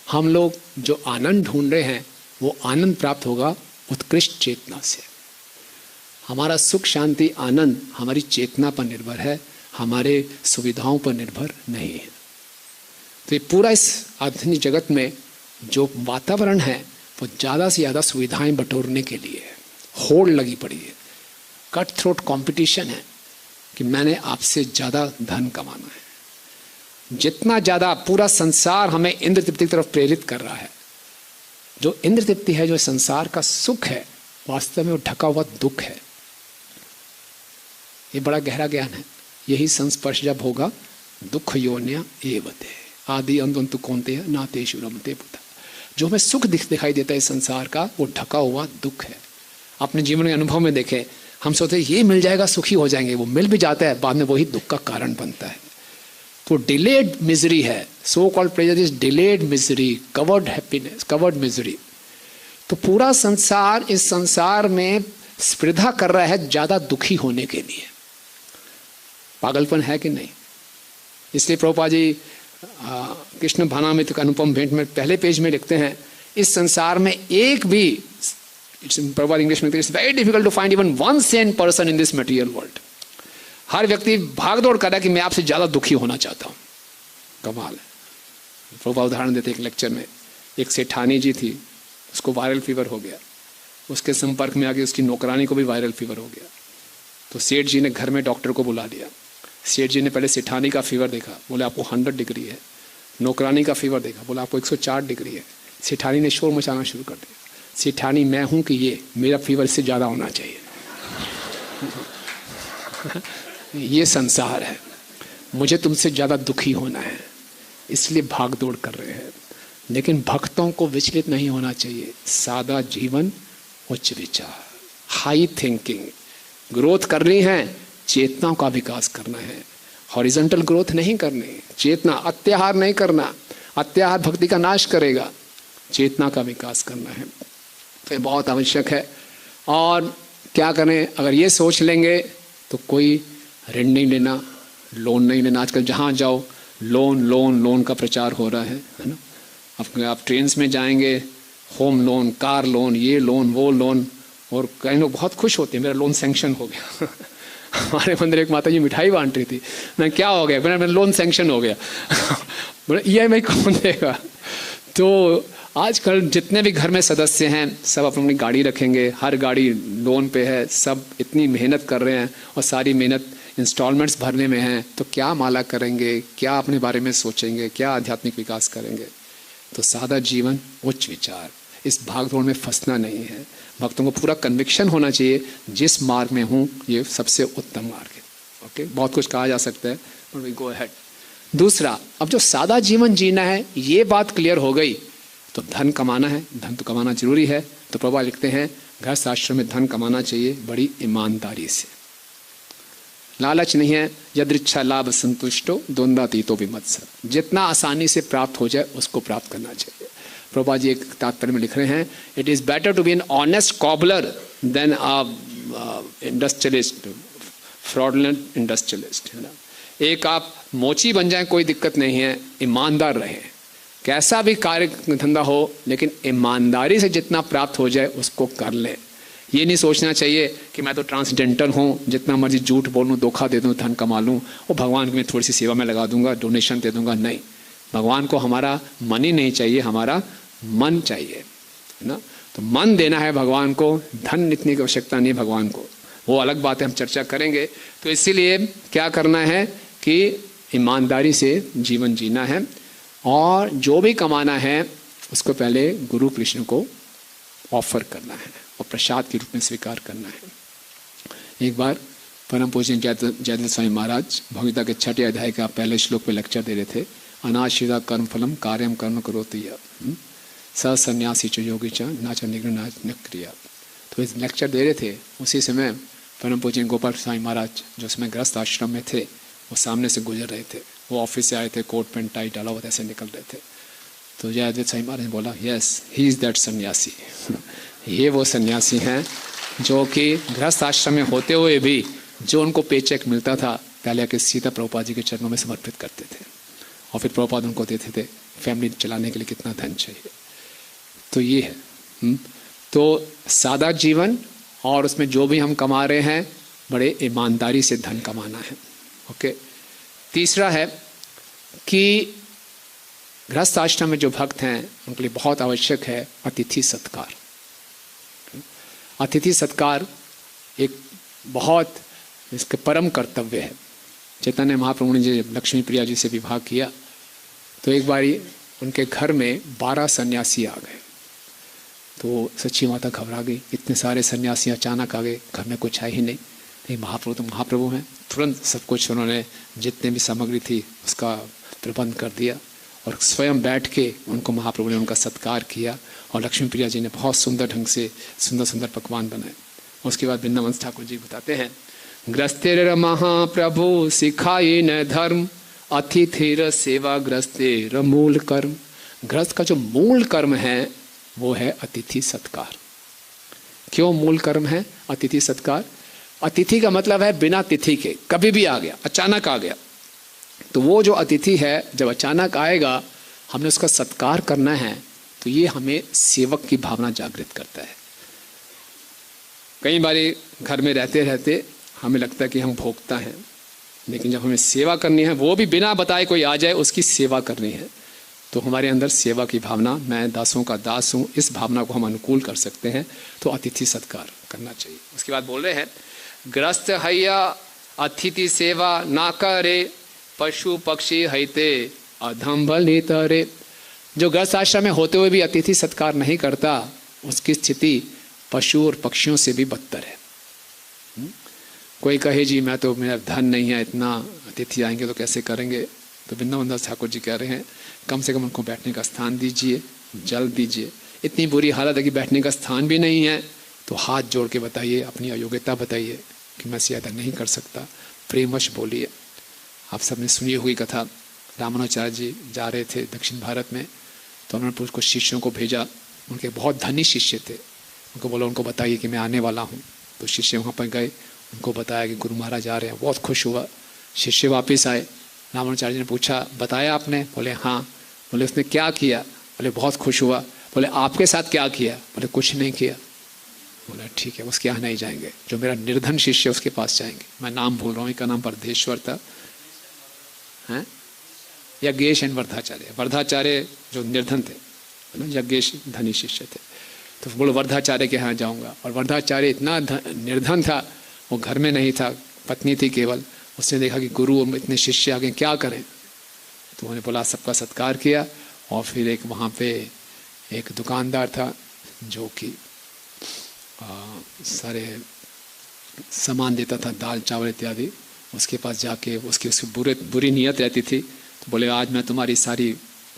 हम लोग जो आनंद ढूंढ रहे हैं वो आनंद प्राप्त होगा उत्कृष्ट चेतना से। हमारा सुख शांति आनंद हमारी चेतना पर निर्भर है, हमारे सुविधाओं पर निर्भर नहीं है। तो ये पूरा इस आधुनिक जगत में जो वातावरण है वो ज़्यादा से ज़्यादा सुविधाएं बटोरने के लिए है, होड़ लगी पड़ी है, कट थ्रोट कंपटीशन है कि मैंने आपसे ज़्यादा धन कमाना है। जितना ज़्यादा पूरा संसार हमें इंद्र तृप्ति की तरफ प्रेरित कर रहा है। जो इंद्र तृप्ति है, जो संसार का सुख है, वास्तव में वो ढका हुआ दुख है। ये बड़ा गहरा ज्ञान है। यही संस्पर्श जब होगा, दुख योन्या एवते आदि अंतु कौनते नातेषु रमते पुता। जो हमें सुख दिखाई देता है संसार का, वो ढका हुआ दुख है। अपने जीवन के अनुभव में देखें, हम सोचते ये मिल जाएगा सुखी हो जाएंगे, वो मिल भी जाता है, बाद में वही दुख का कारण बनता है। तो डिलेड मिजरी है, so called pleasure is delayed misery, covered happiness, covered misery. तो पूरा संसार इस संसार में स्पर्धा कर रहा है ज्यादा दुखी होने के लिए। पागलपन है कि नहीं? इसलिए प्रभुपाद जी कृष्ण भावनामृत का अनुपम भेंट में पहले पेज में लिखते हैं, इस संसार में एक भी, प्रभुपाद इंग्लिश में, it's very difficult to find even one sane person in this material world. हर व्यक्ति भागदौड़ कर रहा है कि मैं आपसे ज्यादा दुखी होना चाहता हूं। कमाल है। प्रभुपाद उदाहरण देते एक लेक्चर में, एक सेठानी जी थी, उसको वायरल फीवर हो गया, उसके संपर्क में आके उसकी नौकरानी को भी वायरल फीवर हो गया। तो सेठ जी ने घर में डॉक्टर को बुला लिया। सेठ जी ने पहले सेठानी का फीवर देखा, बोले आपको 100 डिग्री है। नौकरानी का फीवर देखा, बोला आपको 104 डिग्री है। सेठानी ने शोर मचाना शुरू कर दिया, सेठानी मैं हूं कि ये, मेरा फीवर इससे ज़्यादा होना चाहिए। ये संसार है, मुझे तुमसे ज़्यादा दुखी होना है, इसलिए भाग दौड़ कर रहे हैं। लेकिन भक्तों को विचलित नहीं होना चाहिए। सादा जीवन, उच्च विचार, हाई थिंकिंग, ग्रोथ करनी है, चेतनाओं का विकास करना है, हॉरिजॉन्टल ग्रोथ नहीं करनी। चेतना, अत्याहार नहीं करना, अत्याहार भक्ति का नाश करेगा। चेतना का विकास करना है, तो ये बहुत आवश्यक है। और क्या करें, अगर ये सोच लेंगे तो कोई ऋण नहीं लेना, लोन नहीं लेना। आजकल जहाँ जाओ लोन लोन लोन का प्रचार हो रहा है ना। आप ट्रेन में जाएंगे, होम लोन, कार लोन, ये लोन वो लोन, और कई लोग बहुत खुश होते हैं, मेरा लोन सैंक्शन हो गया। हमारे मंदिर एक माता जी मिठाई बांट रही थी, मैं क्या हो गया, मेरा लोन सैंक्शन हो गया। बोले EMI कौन देगा? तो आजकल जितने भी घर में सदस्य हैं सब अपनी गाड़ी रखेंगे, हर गाड़ी लोन पे है, सब इतनी मेहनत कर रहे हैं और सारी मेहनत इंस्टॉलमेंट्स भरने में है। तो क्या माला करेंगे, क्या अपने बारे में सोचेंगे, क्या आध्यात्मिक विकास करेंगे? तो सादा जीवन, उच्च विचार, इस भागदौड़ में फंसना नहीं है। भक्तों को पूरा कन्विक्शन होना चाहिए, जिस मार्ग में हूँ ये सबसे उत्तम मार्ग है। ओके, बहुत कुछ कहा जा सकता है, बट वी गो अहेड। दूसरा, अब जो सादा जीवन जीना है ये बात क्लियर हो गई, तो धन कमाना है, धन तो कमाना जरूरी है। तो प्रभा लिखते हैं गृहस्थ आश्रम में धन कमाना चाहिए बड़ी ईमानदारी से, लालच नहीं है। यदृच्छा लाभ संतुष्टो द्वंद्वातीतो विमत्सर, जितना आसानी से प्राप्त हो जाए उसको प्राप्त करना चाहिए। प्रभा जी एक तात्पर्य में लिख रहे हैं, it is better to be an honest cobbler than a industrialist, fraudulent industrialist, है ना। एक आप मोची बन जाए कोई दिक्कत नहीं है, ईमानदार रहें। कैसा भी कार्य धंधा हो, लेकिन ईमानदारी से जितना प्राप्त हो जाए उसको कर लें। ये नहीं सोचना चाहिए कि मैं तो ट्रांसडेंटल हूँ, जितना मर्जी झूठ बोलूँ, धोखा दे दूँ, धन कमा लूँ और भगवान की मैं थोड़ी सी सेवा में लगा दूंगा, डोनेशन दे दूंगा। नहीं, भगवान को हमारा मनी नहीं चाहिए, हमारा मन चाहिए, है ना। तो मन देना है भगवान को, धन इतनी की आवश्यकता नहीं भगवान को, वो अलग बात है, हम चर्चा करेंगे। तो इसीलिए क्या करना है कि ईमानदारी से जीवन जीना है, और जो भी कमाना है उसको पहले गुरु कृष्ण को ऑफर करना है और प्रसाद के रूप में स्वीकार करना है। एक बार परम पूज्य जयदेव स्वामी महाराज भगवद्गीता के 6 अध्याय का पहले श्लोक पे लेक्चर दे रहे थे, अनाश्रिता कर्म फलम कार्यम कर्म करोति स सन्यासी च योगी च नाच निग्रह न क्रिया। तो इस लेक्चर दे रहे थे, उसी समय परम पूज्य गोपाल स्वामी महाराज जो उसमें गृहस्थ आश्रम में थे, वो सामने से गुजर रहे थे। वो ऑफिस से आए थे, कोट पेंट टाई डाला हुआ ऐसे निकल रहे थे। तो जयदेव स्वामी महाराज ने बोला, यस ही इज़ दैट सन्यासी। ये वो सन्यासी हैं जो कि गृहस्थ आश्रम में होते हुए भी जो उनको पेचेक मिलता था पहले आके सीधा प्रभुपाद जी के चरणों में समर्पित करते थे, और फिर प्रभुपाद उनको देते थे। फैमिली चलाने के लिए कितना धन चाहिए। तो ये है तो सादा जीवन, और उसमें जो भी हम कमा रहे हैं बड़े ईमानदारी से धन कमाना है। ओके। तीसरा है कि गृहस्थ आश्रम में जो भक्त हैं उनके लिए बहुत आवश्यक है अतिथि सत्कार। अतिथि सत्कार एक बहुत इसके परम कर्तव्य है। चैतन्य महाप्रभु ने जब लक्ष्मी प्रिया जी से विवाह किया तो एक बारी उनके घर में 12 सन्यासी आ गए। तो सच्ची माता घबरा गई, इतने सारे सन्यासी अचानक आ गए, घर में कुछ है ही नहीं। नहीं, महाप्रभु तो महाप्रभु हैं। तुरंत सब कुछ उन्होंने जितने भी सामग्री थी उसका प्रबंध कर दिया और स्वयं बैठ के उनको महाप्रभु ने उनका सत्कार किया। और लक्ष्मी प्रिया जी ने बहुत सुंदर ढंग से सुंदर सुंदर पकवान बनाए उसके बाद वृंदावन ठाकुर जी बताते हैं, ग्रस्तेर महाप्रभु सिखाई न धर्म, अतिथिर सेवा ग्रस्तेर मूल कर्म। गृहस्थ का जो मूल कर्म है वो है अतिथि सत्कार। क्यों मूल कर्म है अतिथि सत्कार? अतिथि का मतलब है बिना तिथि के, कभी भी आ गया, अचानक आ गया। तो वो जो अतिथि है जब अचानक आएगा, हमने उसका सत्कार करना है, तो ये हमें सेवक की भावना जागृत करता है। कई बार घर में रहते रहते हमें लगता है कि हम भोक्ता हैं, लेकिन जब हमें सेवा करनी है, वो भी बिना बताए कोई आ जाए उसकी सेवा करनी है, तो हमारे अंदर सेवा की भावना, मैं दासों का दास हूँ, इस भावना को हम अनुकूल कर सकते हैं। तो अतिथि सत्कार करना चाहिए। उसके बाद बोल रहे हैं, ग्रस्त हैया अतिथि सेवा ना करे, पशु पक्षी हैते अधम्भल तरे। जो गृहस्थ आश्रम में होते हुए भी अतिथि सत्कार नहीं करता, उसकी स्थिति पशु और पक्षियों से भी बदतर है। कोई कहे जी मैं तो, मेरा धन नहीं है इतना, अतिथि आएंगे तो कैसे करेंगे? तो वृंदावन दास ठाकुर जी कह रहे हैं, कम से कम उनको बैठने का स्थान दीजिए, जल दीजिए। इतनी बुरी हालत है कि बैठने का स्थान भी नहीं है, तो हाथ जोड़ के बताइए, अपनी अयोग्यता बताइए कि मैं ज़्यादा नहीं कर सकता, प्रेमवश बोलिए। आप सबने सुनी हुई कथा, रामानुचार्य जी जा रहे थे दक्षिण भारत में, तो उन्होंने कुछ शिष्यों को भेजा। उनके बहुत धनी शिष्य थे, उनको बोला उनको बताइए कि मैं आने वाला हूँ। तो शिष्य वहाँ पर गए, उनको बताया कि गुरु महाराज आ रहे हैं। बहुत खुश हुआ। शिष्य वापस आए, रामानुचार्य जी ने पूछा बताया आपने? बोले हाँ। बोले उसने क्या किया? बोले बहुत खुश हुआ। बोले आपके साथ क्या किया? बोले कुछ नहीं किया। बोला ठीक है, उसके यहाँ नहीं जाएंगे, जो मेरा निर्धन शिष्य उसके पास जाएंगे। मैं नाम भूल रहा हूँ, इनका नाम वर्धेश्वर था, हैं यज्ञेश एंड वर्धाचार्य। वर्धाचार्य जो निर्धन थे, यज्ञेश धनी शिष्य थे। तो बोलो वर्धाचार्य के यहाँ जाऊँगा। और वर्धाचार्य इतना निर्धन था, वो घर में नहीं था, पत्नी थी केवल। उसने देखा कि गुरु इतने शिष्य आगे क्या करें, तो उन्होंने बोला सबका सत्कार किया। और फिर एक वहाँ पे एक दुकानदार था जो कि सारे सामान देता था, दाल चावल इत्यादि। उसके पास जाके उसकी बुरी नीयत रहती थी, तो बोले आज मैं तुम्हारी सारी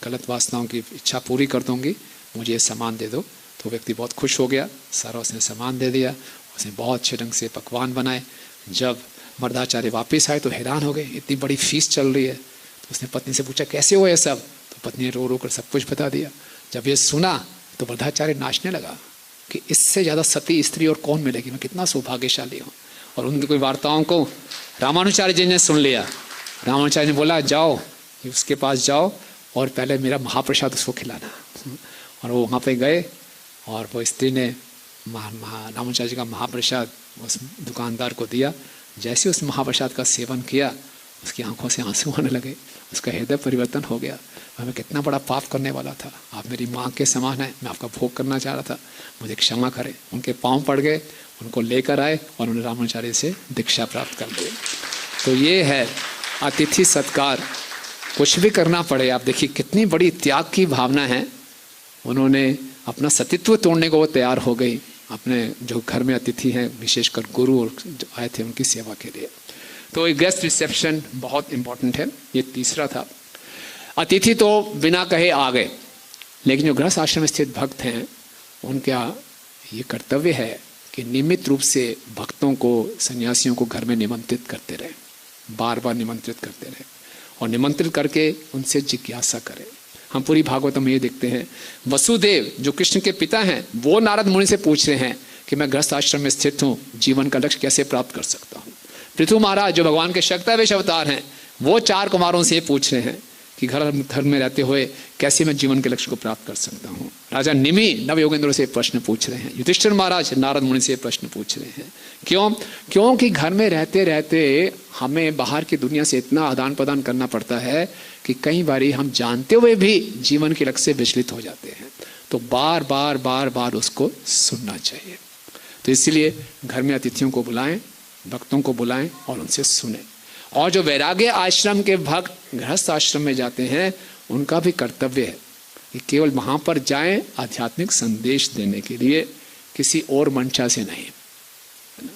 गलत वासनाओं की इच्छा पूरी कर दूंगी, मुझे ये सामान दे दो। तो व्यक्ति बहुत खुश हो गया, सारा उसने सामान दे दिया। उसने बहुत अच्छे ढंग से पकवान बनाए। जब वर्धाचार्य वापस आए तो हैरान हो गए, इतनी बड़ी फीस चल रही है। तो उसने पत्नी से पूछा कैसे हुआ ये सब? तो पत्नी ने रो रो कर सब कुछ बता दिया। जब ये सुना तो वर्धाचार्य नाचने लगा कि इससे ज़्यादा सती स्त्री और कौन मिलेगी, मैं कितना सौभाग्यशाली हूँ। और उनकी कोई वार्ताओं को रामानुचार्य जी ने सुन लिया। रामानुचार्य ने बोला जाओ उसके पास जाओ और पहले मेरा महाप्रसाद उसको खिलाना। और वो वहाँ पे गए और वो स्त्री ने रामानुचार्य जी का महाप्रसाद उस दुकानदार को दिया। जैसे उस महाप्रसाद का सेवन किया, उसकी आंखों से आंसू आने लगे, उसका हृदय परिवर्तन हो गया। मैं कितना बड़ा पाप करने वाला था, आप मेरी माँ के समान है, मैं आपका भोग करना चाह रहा था, मुझे क्षमा करें। उनके पाँव पड़ गए, उनको लेकर आए और उन्होंने रामानुचार्य से दीक्षा प्राप्त कर ली। तो ये है अतिथि सत्कार। कुछ भी करना पड़े, आप देखिए कितनी बड़ी त्याग की भावना है। उन्होंने अपना सतीत्व तोड़ने को वो तैयार हो गई, अपने जो घर में अतिथि हैं, विशेषकर गुरु और जो आए थे उनकी सेवा के लिए। तो ये गेस्ट रिसेप्शन बहुत इम्पोर्टेंट है। ये तीसरा था। अतिथि तो बिना कहे आ गए, लेकिन जो गृहस्थ आश्रम में स्थित भक्त हैं उनका ये कर्तव्य है कि नियमित रूप से भक्तों को, सन्यासियों को घर में निमंत्रित करते रहे, बार बार निमंत्रित करते रहे और निमंत्रित करके उनसे जिज्ञासा करें। हम पूरी भागवतम में ये देखते हैं, वसुदेव जो कृष्ण के पिता हैं वो नारद मुनि से पूछ रहे हैं कि मैं गृहस्थ आश्रम में स्थित हूँ, जीवन का लक्ष्य कैसे प्राप्त कर सकता हूँ। पृथु महाराज जो भगवान के शक्तावेश अवतार हैं वो 4 कुमारों से ये पूछ रहे हैं कि घर में रहते हुए कैसे मैं जीवन के लक्ष्य को प्राप्त कर सकता हूँ। राजा निमि नव योगेंद्र से प्रश्न पूछ रहे हैं। युधिष्ठिर महाराज नारद मुनि से प्रश्न पूछ रहे हैं। क्यों? क्योंकि घर में रहते रहते हमें बाहर की दुनिया से इतना आदान प्रदान करना पड़ता है कि कई बारी हम जानते हुए भी जीवन के लक्ष्य से विचलित हो जाते हैं। तो बार बार बार बार उसको सुनना चाहिए। तो इसलिए घर में अतिथियों को बुलाएं, भक्तों को बुलाएं और उनसे सुने। और जो वैराग्य आश्रम के भक्त गृहस्थ आश्रम में जाते हैं उनका भी कर्तव्य है कि केवल वहाँ पर जाएं आध्यात्मिक संदेश देने के लिए, किसी और मंशा से नहीं, है ना,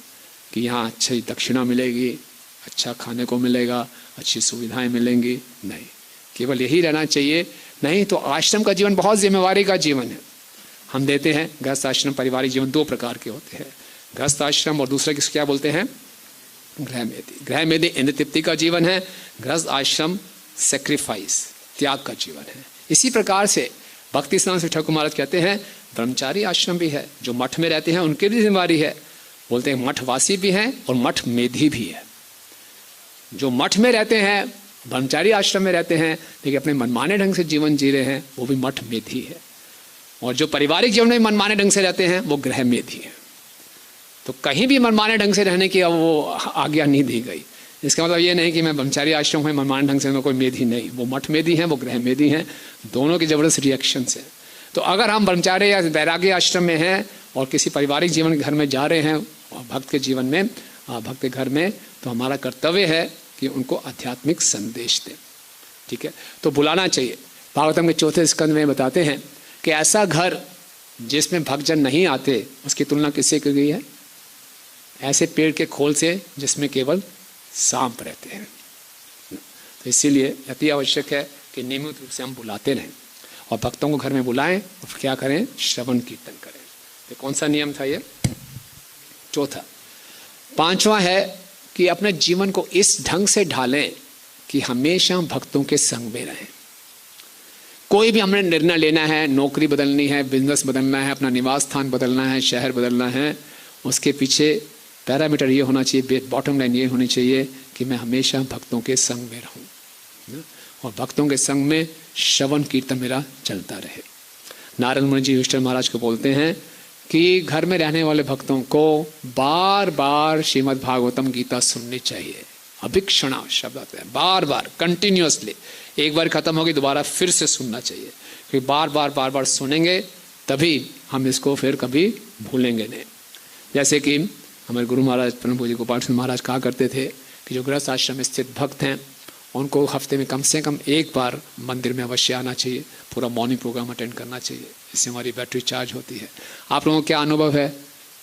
कि यहाँ अच्छी दक्षिणा मिलेगी, अच्छा खाने को मिलेगा, अच्छी सुविधाएं मिलेंगी, नहीं, केवल यही रहना चाहिए। नहीं तो आश्रम का जीवन बहुत जिम्मेवारी का जीवन है। हम देते हैं गृहस्थ आश्रम पारिवारिक जीवन 2 प्रकार के होते हैं। गृहस्थ आश्रम और दूसरा किस क्या बोलते हैं, गृहमेधी। गृहमेधी इंद्र तृप्ति का जीवन है, गृहस्थ आश्रम सेक्रीफाइस, त्याग का जीवन है। इसी प्रकार से भक्ति सिद्धांत श्री ठाकुर महाराज कहते हैं ब्रह्मचारी आश्रम भी है, जो मठ में रहते हैं उनकी भी जिम्मेवारी है। बोलते हैं मठवासी भी हैं और मठ मेधी भी है। जो मठ में रहते हैं, ब्रह्मचारी आश्रम में रहते हैं लेकिन अपने मनमाने ढंग से जीवन जी रहे हैं, वो भी मठ मेधी है। और जो पारिवारिक जीवन में मनमाने ढंग से रहते हैं वो गृह मेधी है। तो कहीं भी मनमाने ढंग से रहने की अब वो आज्ञा नहीं दी गई। इसका मतलब ये नहीं कि मैं ब्रह्मचारी आश्रम में मनमाने ढंग से मैं कोई मेधी नहीं, वो मठ मेधी हैं, वो गृह मेधी हैं, दोनों की जबरदस्त रिएक्शन है। तो अगर हम ब्रह्मचारी या वैराग्य आश्रम में हैं और किसी पारिवारिक जीवन के घर में जा रहे हैं, भक्त के जीवन में, भक्त के घर में, तो हमारा कर्तव्य है कि उनको आध्यात्मिक संदेश दें। ठीक है, तो बुलाना चाहिए। भागवतम के 4 स्कंद में बताते हैं कि ऐसा घर जिसमें भक्तजन नहीं आते उसकी तुलना किससे की गई है, ऐसे पेड़ के खोल से जिसमें केवल सांप रहते हैं। तो इसीलिए अति आवश्यक है कि नियमित रूप से हम बुलाते रहें और भक्तों को घर में बुलाएं और क्या करें, श्रवण कीर्तन करें। तो कौन सा नियम था ये, चौथा। पांचवा है कि अपने जीवन को इस ढंग से ढालें कि हमेशा भक्तों के संग में रहें। कोई भी हमने निर्णय लेना है, नौकरी बदलनी है, बिजनेस बदलना है, अपना निवास स्थान बदलना है, शहर बदलना है, उसके पीछे पैरामीटर ये होना चाहिए, बॉटम लाइन ये होनी चाहिए कि मैं हमेशा भक्तों के संग में रहूं और भक्तों के संग में श्रवण कीर्तन मेरा चलता रहे। नारद मुनि जी युधिष्ठिर महाराज को बोलते हैं कि घर में रहने वाले भक्तों को बार बार श्रीमद् भागवतम गीता सुननी चाहिए। अभिक्षणा शब्द आता है, बार बार कंटिन्यूअसली, एक बार खत्म होगी दोबारा फिर से सुनना चाहिए, क्योंकि बार बार सुनेंगे तभी हम इसको फिर कभी भूलेंगे नहीं। जैसे कि हमारे गुरु महाराज परम पूज्य गोपाल सिंह महाराज कहा करते थे कि जो गृहस्थ आश्रम में स्थित भक्त हैं उनको हफ्ते में कम से कम एक बार मंदिर में अवश्य आना चाहिए, पूरा मॉर्निंग प्रोग्राम अटेंड करना चाहिए, इससे हमारी बैटरी चार्ज होती है। आप लोगों को क्या अनुभव है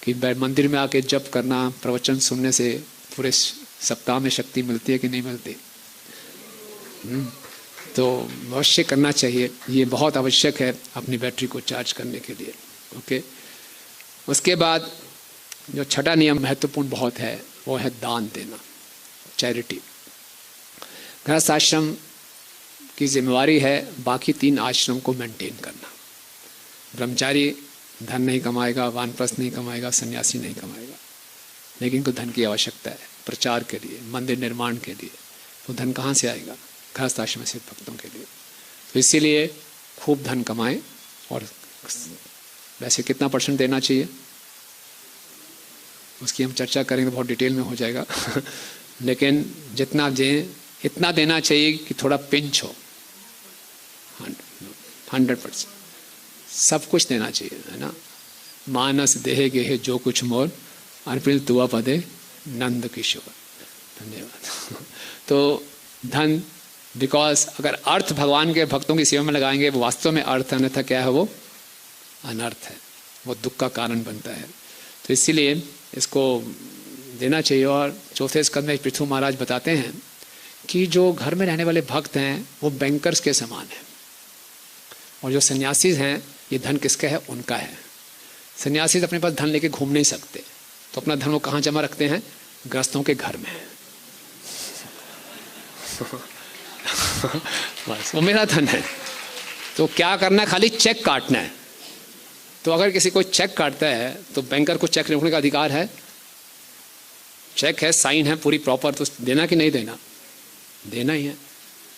कि मंदिर में आके जप करना, प्रवचन सुनने से पूरे सप्ताह में शक्ति मिलती है कि नहीं मिलती? तो अवश्य करना चाहिए, ये बहुत आवश्यक है अपनी बैटरी को चार्ज करने के लिए। ओके, उसके बाद जो छठा नियम महत्वपूर्ण बहुत है वो है दान देना, चैरिटी। गृहस्थ आश्रम की जिम्मेवारी है बाकी 3 आश्रम को मेंटेन करना। ब्रह्मचारी धन नहीं कमाएगा, वानप्रस्थ नहीं कमाएगा, सन्यासी नहीं कमाएगा, लेकिन इनको धन की आवश्यकता है प्रचार के लिए, मंदिर निर्माण के लिए। तो धन कहाँ से आएगा? गृहस्थ आश्रम से भक्तों के लिए। तो इसीलिए खूब धन कमाएं। और वैसे कितना % देना चाहिए उसकी हम चर्चा करेंगे, बहुत डिटेल में हो जाएगा लेकिन जितना दें इतना देना चाहिए कि थोड़ा पिंच हो। 100% सब कुछ देना चाहिए, है ना। मानस देह गेह जो कुछ मोर अर्पिल तुआ पदे नंद किशोर। धन्यवाद तो धन, बिकॉज अगर अर्थ भगवान के भक्तों की सेवा में लगाएंगे वो वास्तव में अर्थ, अन्यथा क्या है वो अनर्थ है, वो दुख का कारण बनता है। तो इसीलिए इसको देना चाहिए। और चौथे स्कंद में पृथु महाराज बताते हैं कि जो घर में रहने वाले भक्त हैं वो बैंकर्स के समान हैं, और जो सन्यासी हैं ये धन किसका है? उनका है। सन्यासी अपने पास धन लेके घूम नहीं सकते, तो अपना धन वो कहाँ जमा रखते हैं? गृहस्थों के घर में बस वो मेरा धन है। तो क्या करना है? खाली चेक काटना है। तो अगर किसी को चेक काटता है तो बैंकर को चेक लिखने का अधिकार है? चेक है, साइन है पूरी प्रॉपर, तो देना कि नहीं देना? देना ही है।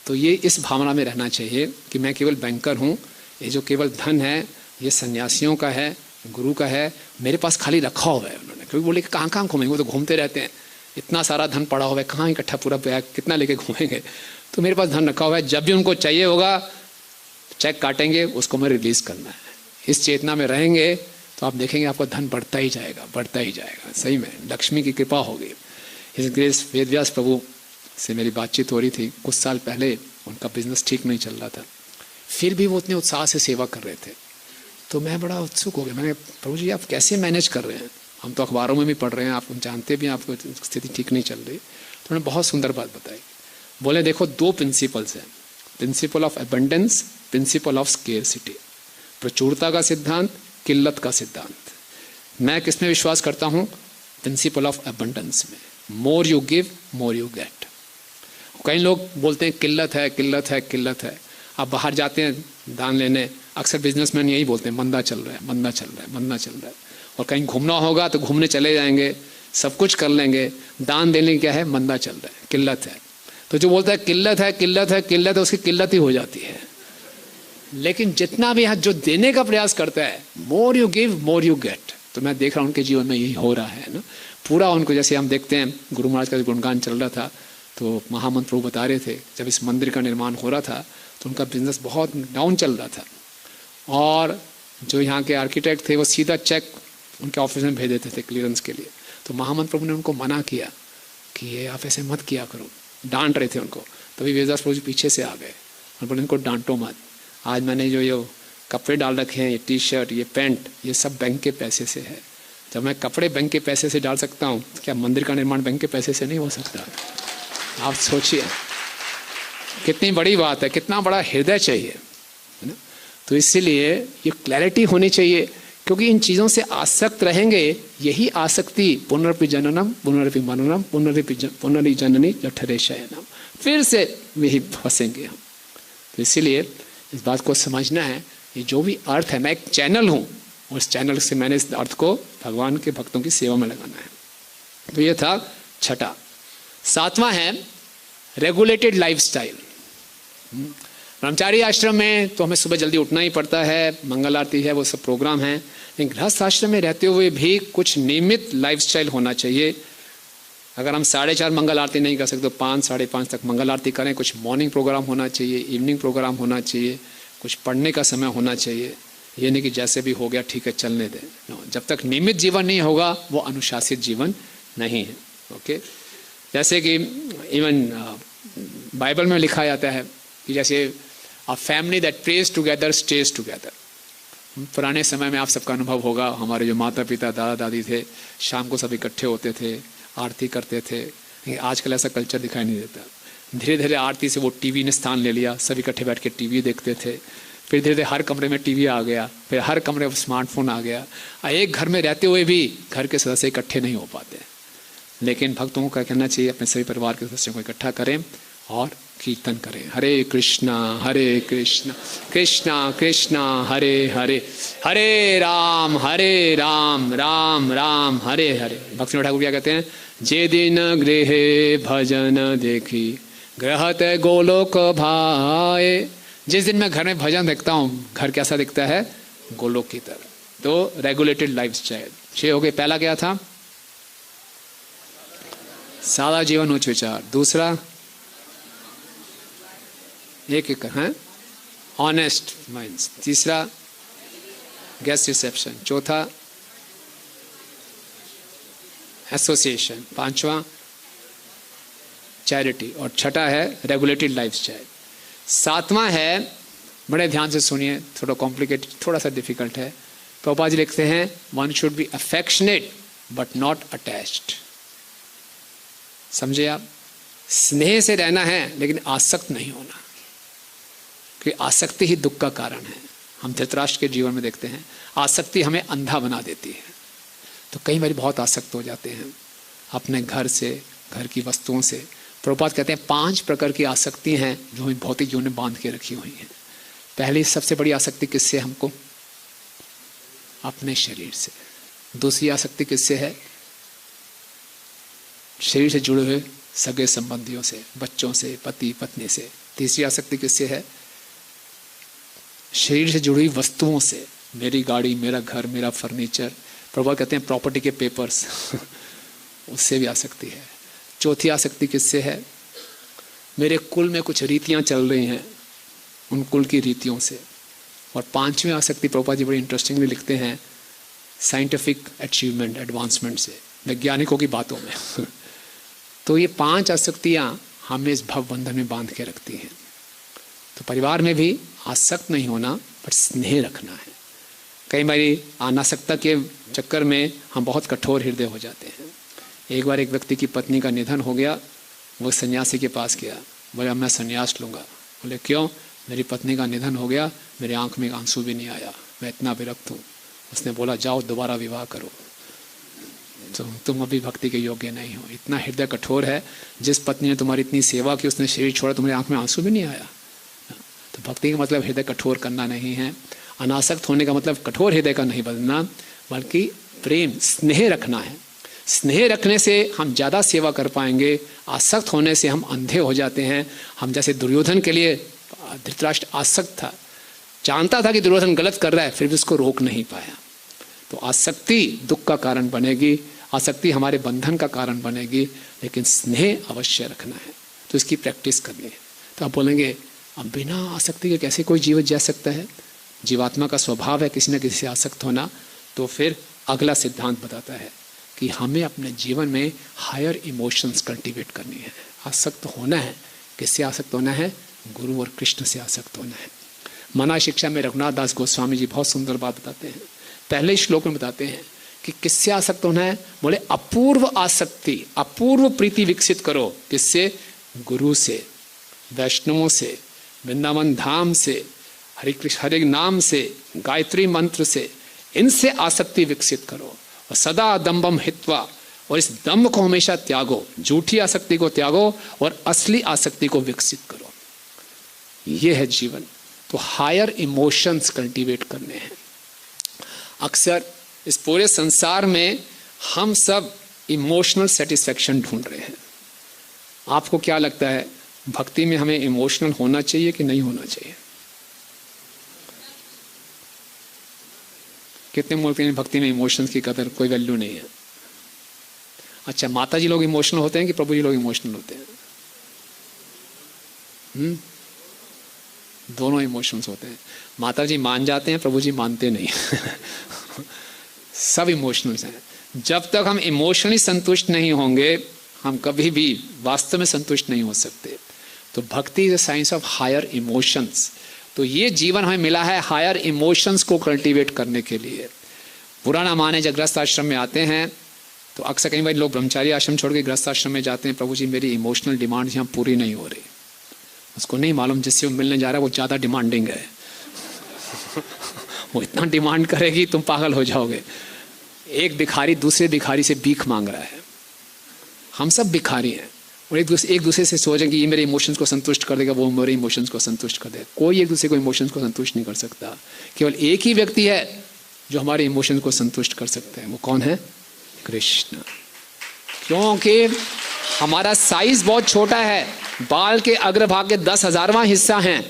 तो ये इस भावना में रहना चाहिए कि मैं केवल बैंकर हूँ, ये जो केवल धन है ये सन्यासियों का है, गुरु का है, मेरे पास खाली रखा हुआ है उन्होंने। क्योंकि बोले कि कहाँ कहाँ घूमेंगे, वो तो घूमते रहते हैं, इतना सारा धन पड़ा हुआ है, कहाँ इकट्ठा पूरा बैग कितना लेके घूमेंगे। तो मेरे पास धन रखा हुआ है, जब भी उनको चाहिए होगा चेक काटेंगे, उसको मैं रिलीज़ करना है। इस चेतना में रहेंगे तो आप देखेंगे आपका धन बढ़ता ही जाएगा, बढ़ता ही जाएगा। सही में लक्ष्मी की कृपा होगी। इस ग्रेस वेदव्यास प्रभु से मेरी बातचीत हो रही थी कुछ साल पहले, उनका बिजनेस ठीक नहीं चल रहा था, फिर भी वो उतने उत्साह से सेवा कर रहे थे। तो मैं बड़ा उत्सुक हो गया, मैंने प्रभु जी आप कैसे मैनेज कर रहे हैं? हम तो अखबारों में भी पढ़ रहे हैं, आप जानते भी हैं आपको स्थिति ठीक नहीं चल रही। तो उन्होंने बहुत सुंदर बात बताई। बोले देखो 2 प्रिंसिपल्स हैं, principle of abundance, principle of scarcity. प्रचुरता का सिद्धांत, किल्लत का सिद्धांत। मैं किस में विश्वास करता हूँ? प्रिंसिपल ऑफ अबंडेंस में, more you give more you get. कई लोग बोलते हैं किल्लत है, किल्लत है, किल्लत है। आप बाहर जाते हैं दान लेने, अक्सर बिजनेसमैन यही बोलते हैं मंदा चल रहा है, मंदा चल रहा है, मंदा चल रहा है। और कहीं घूमना होगा तो घूमने चले जाएंगे, सब कुछ कर लेंगे, दान देने क्या है, मंदा चल रहा है, किल्लत है। तो जो बोलता है किल्लत है, किल्लत है, किल्लत है, उसकी किल्लत ही हो जाती है। लेकिन जितना भी यहाँ जो देने का प्रयास करता है, more you give more you get, तो मैं देख रहा हूँ उनके जीवन में यही हो रहा है ना। पूरा उनको, जैसे हम देखते हैं गुरु महाराज का गुणगान चल रहा था तो महामंत्र प्रभु बता रहे थे, जब इस मंदिर का निर्माण हो रहा था तो उनका बिजनेस बहुत डाउन चल रहा था, और जो यहाँ के आर्किटेक्ट थे वो सीधा चेक उनके ऑफिस में भेज देते थे क्लियरेंस के लिए। तो महामंत्र प्रभु ने उनको मना किया कि ये आप ऐसे मत किया करो, डांट रहे थे उनको। तभी वेदास प्रभु जी पीछे से आ गए और बोले इनको डांटो मत, आज मैंने जो ये कपड़े डाल रखे हैं, ये टी शर्ट, ये पैंट, ये सब बैंक के पैसे से है। जब मैं कपड़े बैंक के पैसे से डाल सकता हूँ, क्या मंदिर का निर्माण बैंक के पैसे से नहीं हो सकता? आप सोचिए कितनी बड़ी बात है, कितना बड़ा हृदय चाहिए, है ना। तो इसीलिए ये क्लैरिटी होनी चाहिए, क्योंकि इन चीज़ों से आसक्त रहेंगे, यही आसक्ति पुनरपि जननम पुनरपि मननम पुनरि जननी जठरे शयनम, फिर से वही फंसेंगे हम। तो इसीलिए इस बात को समझना है, ये जो भी अर्थ है, मैं एक चैनल हूँ, उस चैनल से मैंने इस अर्थ को भगवान के भक्तों की सेवा में लगाना है। तो ये था छठा। सातवां है रेगुलेटेड लाइफस्टाइल। ब्रह्मचारी आश्रम में तो हमें सुबह जल्दी उठना ही पड़ता है, मंगल आरती है, वो सब प्रोग्राम है, लेकिन गृहस्थ आश्रम में रहते हुए भी कुछ नियमित लाइफस्टाइल होना चाहिए। अगर हम 4:30 मंगल आरती नहीं कर सकते तो 5, 5:30 तक मंगल आरती करें। कुछ मॉर्निंग प्रोग्राम होना चाहिए, इवनिंग प्रोग्राम होना चाहिए, कुछ पढ़ने का समय होना चाहिए। ये नहीं कि जैसे भी हो गया ठीक है चलने दें। जब तक नियमित जीवन नहीं होगा वो अनुशासित जीवन नहीं है। ओके, जैसे कि इवन बाइबल में लिखा जाता है कि जैसे a family that praise together stage together. पुराने समय में आप सबका अनुभव होगा, हमारे जो माता पिता दादा दादी थे, शाम को सब इकट्ठे होते थे, आरती करते थे। आजकल ऐसा कल्चर दिखाई नहीं देता। धीरे धीरे आरती से वो टीवी ने स्थान ले लिया, सब इकट्ठे बैठ के टीवी देखते थे। फिर धीरे धीरे हर कमरे में टीवी आ गया, फिर हर कमरे में स्मार्टफोन आ गया। एक घर में रहते हुए भी घर के सदस्य इकट्ठे नहीं हो पाते। लेकिन भक्तों का कहना चाहिए अपने सभी परिवार के सदस्यों को इकट्ठा करें और कीर्तन करें, हरे कृष्णा कृष्णा कृष्णा हरे हरे, हरे राम राम राम हरे हरे। भक्ति ठाकुर क्या कहते हैं, जे दिन गृहे भजन देखी ग्रहत गोलोक भाए। जिस दिन मैं घर में भजन देखता हूँ, घर कैसा दिखता है, गोलोक की तरह। तो रेगुलेटेड लाइफस्टाइल 6 हो गए। पहला क्या था, सादा जीवन उच्च विचार। दूसरा एक है ऑनेस्ट माइंड्स। तीसरा गेस्ट रिसेप्शन। चौथा एसोसिएशन। पांचवा चैरिटी। और छठा है रेगुलेटेड लाइफस्टाइल। सातवां है, बड़े ध्यान से सुनिए, थोड़ा कॉम्प्लिकेटेड, थोड़ा सा डिफिकल्ट है। प्रभुपाद जी लिखते हैं, one should be affectionate but not attached. समझे आप, स्नेह से रहना है लेकिन आसक्त नहीं होना, क्योंकि आसक्ति ही दुख का कारण है। हम धृतराष्ट्र के जीवन में देखते हैं, आसक्ति हमें अंधा बना देती है। तो कई बार बहुत आसक्त हो जाते हैं अपने घर से, घर की वस्तुओं से। प्रभुपाद कहते हैं 5 प्रकार की आसक्ति हैं जो हमें भौतिक जीवन में बांध के रखी हुई हैं। पहली सबसे बड़ी आसक्ति किससे, हमको अपने शरीर से। दूसरी आसक्ति किससे है, शरीर से जुड़े हुए सगे संबंधियों से, बच्चों से, पति पत्नी से। तीसरी आसक्ति किससे है, शरीर से जुड़ी हुई वस्तुओं से, मेरी गाड़ी, मेरा घर, मेरा फर्नीचर। प्रभुपाद कहते हैं प्रॉपर्टी के पेपर्स उससे भी आसक्ति है। चौथी आसक्ति किससे है, मेरे कुल में कुछ रीतियां चल रही हैं, उन कुल की रीतियों से। और 5वीं आसक्ति प्रभुपाद जी बड़ी इंटरेस्टिंगली लिखते हैं, साइंटिफिक अचीवमेंट, एडवांसमेंट से, वैज्ञानिकों की बातों में। तो ये 5 आसक्तियां हमें इस भव बंधन में बांध के रखती हैं। तो परिवार में भी आसक्त नहीं होना, पर स्नेह रखना है। कई बारी अनासक्ता के चक्कर में हम बहुत कठोर हृदय हो जाते हैं। एक बार एक व्यक्ति की पत्नी का निधन हो गया, वो सन्यासी के पास गया, बोले मैं सन्यास लूँगा। बोले क्यों, मेरी पत्नी का निधन हो गया, मेरे आंख में आंसू भी नहीं आया, मैं इतना विरक्त हूँ। उसने बोला जाओ दोबारा विवाह करो। तो तुम अभी भक्ति के योग्य नहीं हो। इतना हृदय कठोर है, जिस पत्नी ने तुम्हारी इतनी सेवा की उसने शरीर छोड़ा, तुम्हारी आंख में आंसू भी नहीं आया। तो भक्ति का मतलब हृदय कठोर करना नहीं है। अनासक्त होने का मतलब कठोर हृदय का नहीं बनना, बल्कि प्रेम स्नेह रखना है। स्नेह रखने से हम ज़्यादा सेवा कर पाएंगे। आसक्त होने से हम अंधे हो जाते हैं। हम जैसे दुर्योधन के लिए धृतराष्ट्र आसक्त था, जानता था कि दुर्योधन गलत कर रहा है, फिर भी उसको रोक नहीं पाया। तो आसक्ति दुख का कारण बनेगी, आसक्ति हमारे बंधन का कारण बनेगी, लेकिन स्नेह अवश्य रखना है। तो इसकी प्रैक्टिस करनी है। तो आप बोलेंगे अब बिना आसक्ति के कैसे कोई जीवन जी सकता है? जीवात्मा का स्वभाव है किसी न किसी से आसक्त होना। तो फिर अगला सिद्धांत बताता है कि हमें अपने जीवन में हायर इमोशंस कल्टीवेट करनी है। आसक्त होना है, किससे आसक्त होना है? गुरु और कृष्ण से आसक्त होना है। मना शिक्षा में रघुनाथ दास गोस्वामी जी बहुत सुंदर बात बताते हैं। पहले श्लोक में बताते हैं कि किससे आसक्त होना है? बोले अपूर्व आसक्ति, अपूर्व प्रीति विकसित करो। किससे? गुरु से, वैष्णवों से, वृंदावन धाम से, हरे कृष्ण हरे नाम से, गायत्री मंत्र से, इनसे आसक्ति विकसित करो। और सदा दम्भम हित्वा, और इस दम्भ को हमेशा त्यागो, झूठी आसक्ति को त्यागो और असली आसक्ति को विकसित करो। यह है जीवन। तो हायर इमोशंस कल्टीवेट करने हैं। अक्सर इस पूरे संसार में हम सब इमोशनल सेटिस्फैक्शन ढूंढ रहे हैं। आपको क्या लगता है, भक्ति में हमें इमोशनल होना चाहिए कि नहीं होना चाहिए? कितने बोलते हैं भक्ति में इमोशंस की कदर, कोई वैल्यू नहीं है? अच्छा, माता जी लोग इमोशनल होते हैं कि प्रभु जी लोग इमोशनल होते हैं? दोनों इमोशंस होते हैं। माता जी मान जाते हैं, प्रभु जी मानते नहीं। सब इमोशनल्स हैं। जब तक हम इमोशनली संतुष्ट नहीं होंगे, हम कभी भी वास्तव में संतुष्ट नहीं हो सकते। तो bhakti is a science of higher emotions. तो ये जीवन हमें मिला है हायर इमोशंस को कल्टीवेट करने के लिए। पुराना माने जब गृहस्थ आश्रम में आते हैं तो अक्सर कई बार लोग ब्रह्मचारी आश्रम छोड़ के गृहस्थ आश्रम में जाते हैं, प्रभु जी मेरी इमोशनल डिमांड्स यहाँ पूरी नहीं हो रही। उसको नहीं मालूम जिससे वो मिलने जा रहा है वो ज़्यादा डिमांडिंग है। वो इतना डिमांड करेगी तुम पागल हो जाओगे। एक भिखारी दूसरे भिखारी से भीख मांग रहा है। हम सब भिखारी हैं और एक दूसरे से सोचें कि ये मेरे इमोशंस को संतुष्ट कर देगा, वो मेरे इमोशंस को संतुष्ट कर देगा। कोई एक दूसरे को इमोशंस को संतुष्ट नहीं कर सकता। केवल एक ही व्यक्ति है जो हमारे इमोशंस को संतुष्ट कर सकते हैं। वो कौन है? कृष्ण। क्योंकि हमारा साइज बहुत छोटा है, बाल के अग्रभाग के 10,000वां हिस्सा है,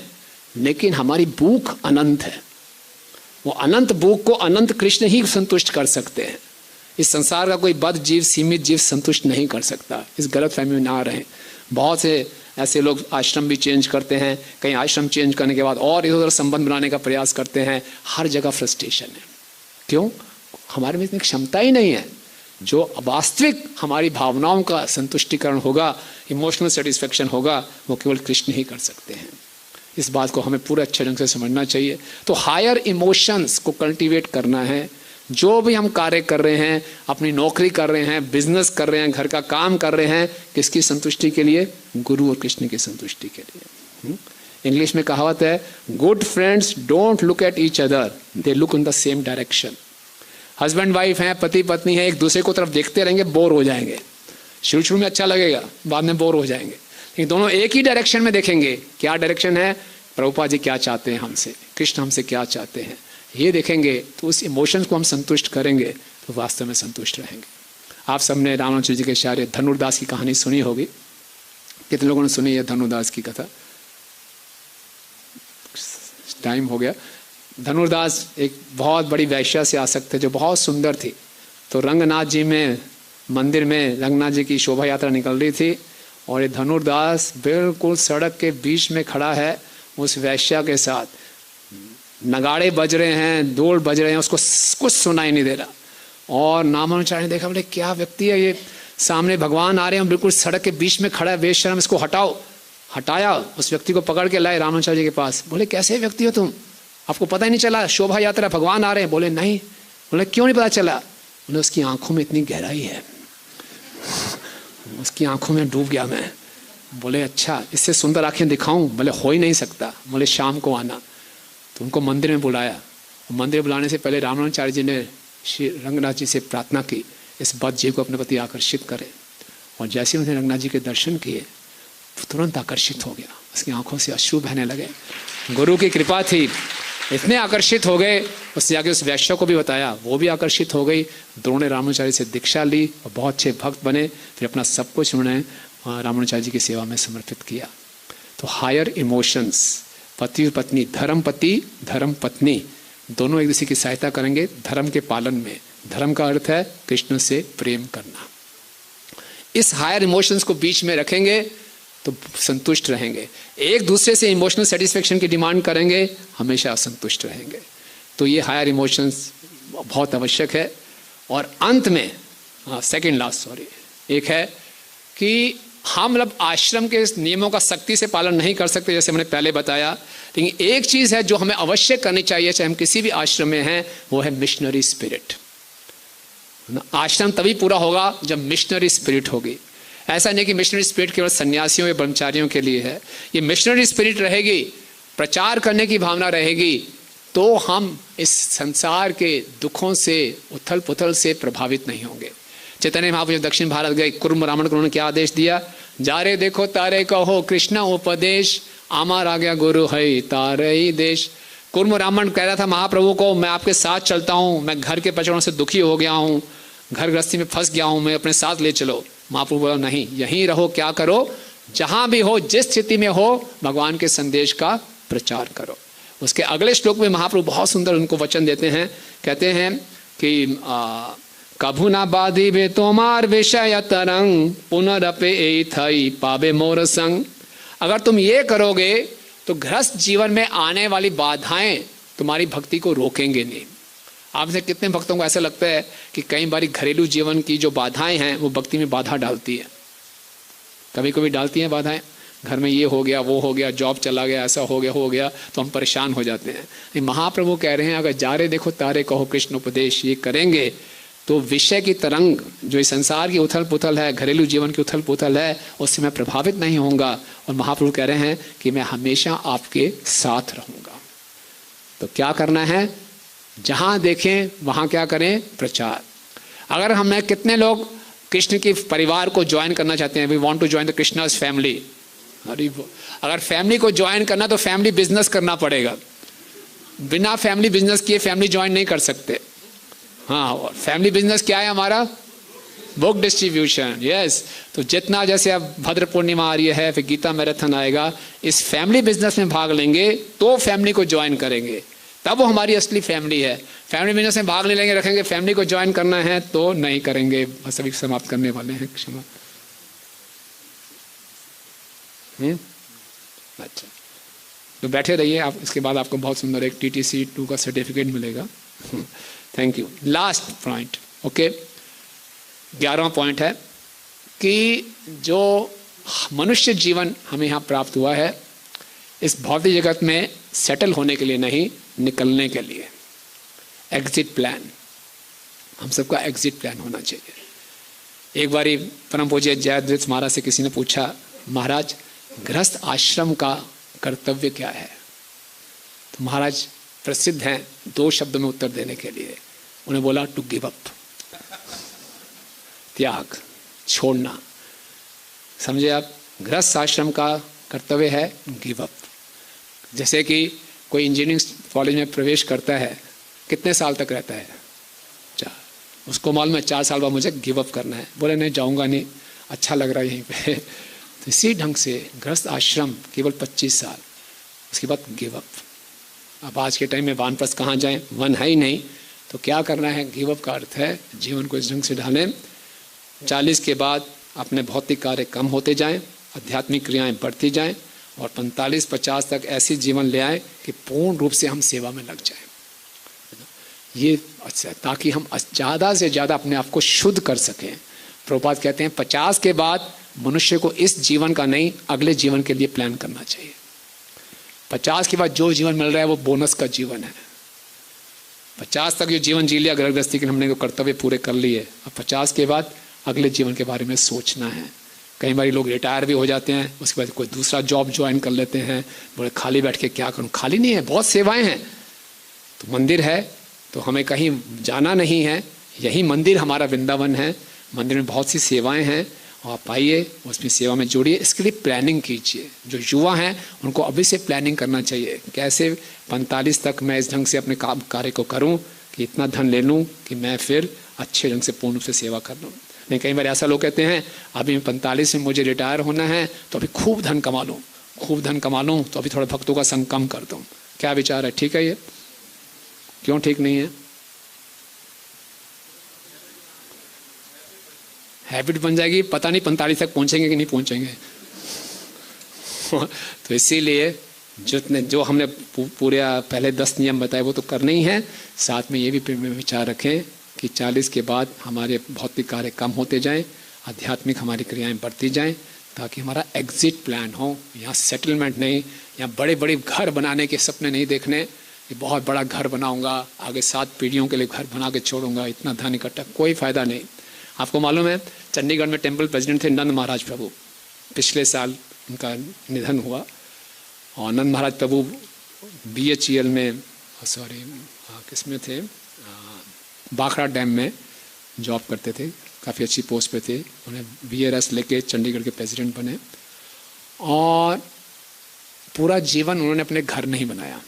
लेकिन हमारी भूख अनंत है। वो अनंत भूख को अनंत कृष्ण ही संतुष्ट कर सकते हैं। इस संसार का कोई बद्ध जीव, सीमित जीव संतुष्ट नहीं कर सकता। इस गलत फहमी में ना रहें। बहुत से ऐसे लोग आश्रम भी चेंज करते हैं, कहीं आश्रम चेंज करने के बाद और इधर उधर संबंध बनाने का प्रयास करते हैं। हर जगह फ्रस्ट्रेशन है। क्यों? हमारे में इतनी क्षमता ही नहीं है। जो वास्तविक हमारी भावनाओं का संतुष्टिकरण होगा, इमोशनल सेटिस्फेक्शन होगा, वो केवल कृष्ण ही कर सकते हैं। इस बात को हमें पूरे अच्छे ढंग से समझना चाहिए। तो हायर इमोशंस को कल्टीवेट करना है। जो भी हम कार्य कर रहे हैं, अपनी नौकरी कर रहे हैं, बिजनेस कर रहे हैं, घर का काम कर रहे हैं, किसकी संतुष्टि के लिए? गुरु और कृष्ण की संतुष्टि के लिए। इंग्लिश में कहावत है, good friends don't look at each other, they look in the same direction. Husband wife हैं, पति पत्नी है, एक दूसरे को तरफ देखते रहेंगे, बोर हो जाएंगे। शुरू में अच्छा लगेगा, बाद में बोर हो जाएंगे। लेकिन दोनों एक ही डायरेक्शन में देखेंगे। क्या डायरेक्शन है? प्रभुपाद जी क्या चाहते हैं हमसे, कृष्ण हमसे क्या चाहते हैं, ये देखेंगे। तो उस इमोशंस को हम संतुष्ट करेंगे तो वास्तव में संतुष्ट रहेंगे। आप सबने रामानुज जी के आचार्य धनुर्दास की कहानी सुनी होगी। कितने लोगों ने सुनी है धनुर्दास की कथा? टाइम हो गया। धनुर्दास एक बहुत बड़ी वैश्या से आसक्त थे जो बहुत सुंदर थी। तो रंगनाथ जी में मंदिर में रंगनाथ जी की शोभा यात्रा निकल रही थी और ये धनुर्दास बिल्कुल सड़क के बीच में खड़ा है उस वैश्या के साथ। नगाड़े बज रहे हैं, ढोल बज रहे हैं, उसको कुछ सुनाई नहीं दे रहा। और रामानुजाचार्य ने देखा, बोले क्या व्यक्ति है ये, सामने भगवान आ रहे हैं, बिल्कुल सड़क के बीच में खड़ा है, बेशर्म, इसको हटाओ। हटाया, उस व्यक्ति को पकड़ के लाए रामानुजाचार्य जी के पास। बोले कैसे व्यक्ति हो तुम, आपको पता ही नहीं चला शोभा यात्रा भगवान आ रहे हैं? बोले नहीं। बोले क्यों नहीं पता चला? बोले उसकी आंखों में इतनी गहराई है, उसकी आंखों में डूब गया मैं। बोले अच्छा, इससे सुंदर आंखें दिखाऊं? बोले हो ही नहीं सकता। बोले शाम को आना। तो उनको मंदिर में बुलाया। मंदिर बुलाने से पहले रामानुजाचार्य जी ने श्री रंगनाथ जी से प्रार्थना की, इस बद्ध जीव को अपने प्रति आकर्षित करे। और जैसे उन्होंने रंगनाथ जी के दर्शन किए तुरंत आकर्षित हो गया, उसकी आंखों से अश्रु बहने लगे। गुरु की कृपा थी, इतने आकर्षित हो गए, उसने आगे उस वैश्य को भी बताया, वो भी आकर्षित हो गई। दोनों ने रामानुचार्य से दीक्षा ली और बहुत अच्छे भक्त बने। फिर अपना सब कुछ उन्होंने रामानुचार्य जी की सेवा में समर्पित किया। तो हायर इमोशंस, पति और पत्नी, धर्म पत्नी दोनों एक दूसरे की सहायता करेंगे धर्म के पालन में। धर्म का अर्थ है कृष्ण से प्रेम करना। इस हायर इमोशंस को बीच में रखेंगे तो संतुष्ट रहेंगे। एक दूसरे से इमोशनल सेटिस्फेक्शन की डिमांड करेंगे, हमेशा असंतुष्ट रहेंगे। तो ये हायर इमोशंस बहुत आवश्यक है। और अंत में सेकंड लास्ट एक है कि हम मतलब आश्रम के नियमों का सख्ती से पालन नहीं कर सकते, जैसे हमने पहले बताया। लेकिन एक चीज़ है जो हमें अवश्य करनी चाहिए, चाहे हम किसी भी आश्रम में हैं, वो है मिशनरी स्पिरिट। आश्रम तभी पूरा होगा जब मिशनरी स्पिरिट होगी। ऐसा नहीं कि मिशनरी स्पिरिट केवल सन्यासियों या ब्रह्मचारियों के लिए है। ये मिशनरी स्पिरिट रहेगी, प्रचार करने की भावना रहेगी, तो हम इस संसार के दुखों से, उथल पुथल से प्रभावित नहीं होंगे। चैतन्य महाप्रभु दक्षिण भारत गए, कुर्म ब्राह्मण को उन्होंने क्या आदेश दिया? जा रे देखो तारे कहो कृष्ण उपदेश, आमार आ गया गुरु है तारे ही देश। कुर्म ब्राह्मण कह रहा था महाप्रभु को, मैं आपके साथ चलता हूँ, मैं घर के पचड़ों से दुखी हो गया हूँ, घर गृहस्थी में फंस गया हूँ, मैं अपने साथ ले चलो। महाप्रभु बोला नहीं, यहीं रहो, क्या करो, जहां भी हो, जिस स्थिति में हो, भगवान के संदेश का प्रचार करो। उसके अगले श्लोक में महाप्रभु बहुत सुंदर उनको वचन देते हैं, कहते हैं कि कभु ना बाधी बे तोमार विषय तरंग, पुनरपे थई पाबे मोर संग। अगर तुम ये करोगे तो गृहस्थ जीवन में आने वाली बाधाएं तुम्हारी भक्ति को रोकेंगे नहीं। आप से कितने भक्तों को ऐसा लगता है कि कई बार घरेलू जीवन की जो बाधाएं हैं वो भक्ति में बाधा डालती है? कभी कभी डालती हैं बाधाएं। घर में ये हो गया, वो हो गया, जॉब चला गया, ऐसा हो गया, तो हम परेशान हो जाते हैं। महाप्रभु कह रहे हैं अगर जा रे देखो तारे कहो कृष्ण उपदेश, ये करेंगे तो विषय की तरंग, जो इस संसार की उथल पुथल है, घरेलू जीवन की उथल पुथल है, उससे मैं प्रभावित नहीं होऊंगा। और महाप्रभु कह रहे हैं कि मैं हमेशा आपके साथ रहूंगा। तो क्या करना है? जहां देखें वहां क्या करें? प्रचार। अगर हमें कितने लोग कृष्ण के परिवार को ज्वाइन करना चाहते हैं, we want to join the Krishna's family. अगर फैमिली को ज्वाइन करना तो फैमिली बिजनेस करना पड़ेगा। बिना फैमिली बिजनेस किए फैमिली ज्वाइन नहीं कर सकते। हाँ, फैमिली बिजनेस क्या है हमारा? Book distribution. यस, तो जितना, जैसे अब भद्र पूर्णिमा आ रही है, फिर गीता मैराथन आएगा, इस फैमिली बिजनेस में भाग लेंगे तो फैमिली को ज्वाइन करेंगे, तब वो हमारी असली फैमिली है। फैमिली बिजनेस में भाग ले लेंगे, रखेंगे, फैमिली को ज्वाइन करना है तो नहीं करेंगे। बस अभी समाप्त करने वाले हैं, क्षमा। अच्छा, तो बैठे रहिए आप, इसके बाद आपको बहुत सुंदर एक TTC 2 का सर्टिफिकेट मिलेगा। Thank you. Last point, okay, 11वां पॉइंट है कि जो मनुष्य जीवन हमें यहाँ प्राप्त हुआ है, इस भौतिक जगत में सेटल होने के लिए नहीं, निकलने के लिए। एग्जिट प्लान, हम सबका एग्जिट प्लान होना चाहिए। एक बारी परम पूज्य जयद्रथ महाराज से किसी ने पूछा, महाराज गृहस्थ आश्रम का कर्तव्य क्या है? तो महाराज प्रसिद्ध हैं 2 शब्दों में उत्तर देने के लिए। उन्हें बोला टू गिव अप, त्याग, छोड़ना। समझे आप? गृहस्थ आश्रम का कर्तव्य है गिव अप। जैसे कि कोई इंजीनियरिंग कॉलेज में प्रवेश करता है, कितने साल तक रहता है? 4। उसको मालूम है 4 साल बाद मुझे गिव अप करना है। बोले नहीं, जाऊंगा नहीं, अच्छा लग रहा है यहीं पे। तो इसी ढंग से गृहस्थ आश्रम केवल 25 साल, उसके बाद गिव अप। अब आज के टाइम में वानप्रस्थ कहाँ जाएं? वन है ही नहीं, तो क्या करना है? गिव अप का अर्थ है जीवन को इस ढंग से ढालें। 40 के बाद अपने भौतिक कार्य कम होते जाएं, आध्यात्मिक क्रियाएं बढ़ती जाएं, और 45-50 तक ऐसी जीवन ले आए कि पूर्ण रूप से हम सेवा में लग जाएं। ये अच्छा, ताकि हम ज़्यादा से ज़्यादा अपने आप को शुद्ध कर सकें। प्रभुपाद कहते हैं 50 के बाद मनुष्य को इस जीवन का नहीं, अगले जीवन के लिए प्लान करना चाहिए। 50 के बाद जो जीवन मिल रहा है वो बोनस का जीवन है। 50 तक जो जीवन जी लिया गृहस्थी के, हमने कर्तव्य पूरे कर लिए। अब 50 के बाद अगले जीवन के बारे में सोचना है। कई बार लोग रिटायर भी हो जाते हैं, उसके बाद कोई दूसरा जॉब ज्वाइन कर लेते हैं, बोले खाली बैठ के क्या करूं? खाली नहीं है, बहुत सेवाएं हैं। तो मंदिर है तो हमें कहीं जाना नहीं है, यही मंदिर हमारा वृंदावन है। मंदिर में बहुत सी सेवाएं हैं, आप आइए उसमें सेवा में जुड़िए। इसके लिए प्लानिंग कीजिए। जो युवा हैं उनको अभी से प्लानिंग करना चाहिए, कैसे 45 तक मैं इस ढंग से अपने काम कार्य को करूं कि इतना धन ले लूं कि मैं फिर अच्छे ढंग से पूर्ण रूप से सेवा कर लूं। नहीं, कई बार ऐसा लोग कहते हैं अभी 45 में मुझे रिटायर होना है तो अभी खूब धन कमा लूँ, खूब धन कमा लूँ तो अभी थोड़ा भक्तों का संग कम कर दूँ। क्या विचार है? ठीक है ये? क्यों ठीक नहीं है? हैबिट बन जाएगी, पता नहीं 45 तक पहुंचेंगे कि नहीं पहुंचेंगे। तो इसीलिए जो हमने पूरे पहले 10 नियम बताए वो तो करने ही हैं। साथ में ये भी विचार रखें कि 40 के बाद हमारे भौतिक कार्य कम होते जाएं, आध्यात्मिक हमारी क्रियाएं बढ़ती जाएं, ताकि हमारा एग्जिट प्लान हो। यहाँ सेटलमेंट नहीं, यहाँ बड़े बड़े घर बनाने के सपने नहीं देखने कि बहुत बड़ा घर बनाऊंगा, आगे 7 पीढ़ियों के लिए घर बना के छोड़ूंगा, इतना धन इकट्ठा, कोई फायदा नहीं। आपको मालूम है चंडीगढ़ में टेम्पल प्रेसिडेंट थे नंद महाराज प्रभु, पिछले साल उनका निधन हुआ। और नंद महाराज प्रभु BHEL में किसमें थे, बाखड़ा डैम में जॉब करते थे, काफ़ी अच्छी पोस्ट पे थे। उन्हें BRS लेके चंडीगढ़ के प्रेसिडेंट बने और पूरा जीवन उन्होंने अपने घर नहीं बनाया,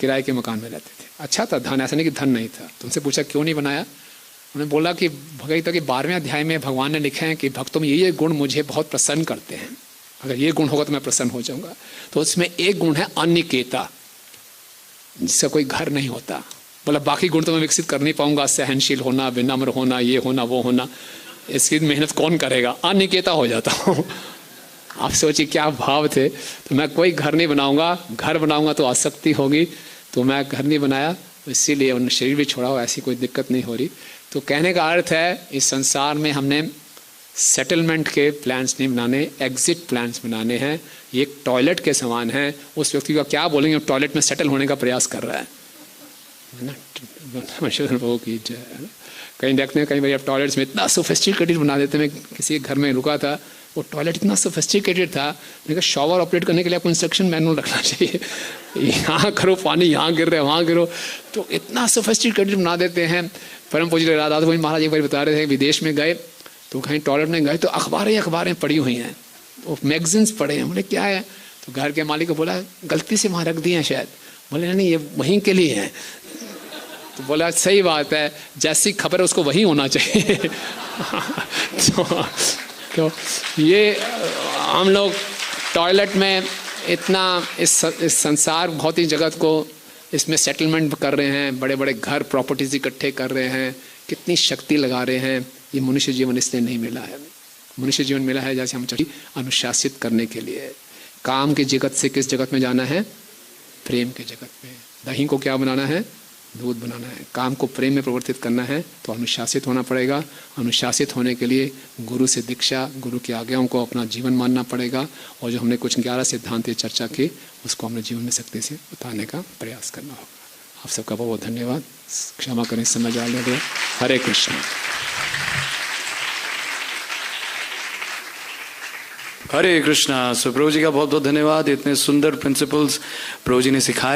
किराए के मकान में रहते थे। अच्छा था धन, ऐसा नहीं कि धन नहीं था। तो उनसे पूछा क्यों नहीं बनाया? उन्होंने बोला कि भगवद्गीता के 12वें अध्याय में भगवान ने लिखे हैं कि भक्तों में ये गुण मुझे बहुत प्रसन्न करते हैं, अगर ये गुण होगा तो मैं प्रसन्न हो जाऊंगा। तो उसमें एक गुण है अनिकेता, जिसका कोई घर नहीं होता। बोला बाकी गुण तो मैं विकसित कर नहीं पाऊंगा, सहनशील होना, विनम्र होना, ये होना वो होना, इसकी मेहनत कौन करेगा, अनिकेता हो जाता हूँ। आप सोचिए क्या भाव थे। तो मैं कोई घर नहीं बनाऊंगा, घर बनाऊंगा तो आसक्ति होगी, तो मैं घर नहीं बनाया, इसीलिए उन्होंने शरीर भी छोड़ा हो, ऐसी कोई दिक्कत नहीं हो रही। तो कहने का अर्थ है इस संसार में हमने सेटलमेंट के प्लान्स नहीं बनाने, एग्जिट प्लान्स बनाने हैं। ये एक टॉयलेट के समान है। उस व्यक्ति को क्या बोलेंगे टॉयलेट में सेटल होने का प्रयास कर रहा है ना। प्रभु की जय। कहीं देखते हैं कई बार आप टॉयलेट्स में इतना सोफिस्टिकेटेड बना देते हैं। मैं किसी घर में रुका था, वो टॉयलेट इतना सोफिस्टिकेटेड था, मैंने कहा शॉवर ऑपरेट करने के लिए आपको इंस्ट्रक्शन मैनुअल रखना चाहिए, यहाँ करो पानी यहाँ गिर रहा है वहाँ गिरो। तो इतना सोफिस्टिकेटेड बना देते हैं। परम पूज्य राधा गोविंद महाराज एक बार बता रहे थे विदेश में गए तो कहीं टॉयलेट में गए तो अखबारें पड़ी हुई हैं, वो मैगजीन्स पड़े हैं। बोले क्या है? तो घर के मालिक को बोला गलती से वहाँ रख दी हैं शायद। बोले नहीं ये वहीं के लिए हैं। तो बोला सही बात है, जैसी खबर है उसको वही होना चाहिए। तो ये हम लोग टॉयलेट में इतना इस संसार भौतिक जगत को इसमें सेटलमेंट कर रहे हैं, बड़े बड़े घर प्रॉपर्टीज इकट्ठे कर रहे हैं, कितनी शक्ति लगा रहे हैं। ये मनुष्य जीवन इसलिए नहीं मिला है। मनुष्य जीवन मिला है जैसे हम अनुशासित करने के लिए। काम के जगत से किस जगत में जाना है? प्रेम के जगत में। दही को क्या बनाना है? दूध बनाना है। काम को प्रेम में परिवर्तित करना है तो अनुशासित होना पड़ेगा। अनुशासित होने के लिए गुरु से दीक्षा, गुरु की आज्ञाओं को अपना जीवन मानना पड़ेगा। और जो हमने कुछ 11 सिद्धांत चर्चा की उसको हमने जीवन में सख्ती से उतारने का प्रयास करना होगा। आप सबका बहुत बहुत धन्यवाद। क्षमा करें समय डालने के। हरे कृष्ण। हरे कृष्णा। सो प्रभु जी का बहुत बहुत धन्यवाद। इतने सुंदर प्रिंसिपल्स प्रभु जी ने सिखाए।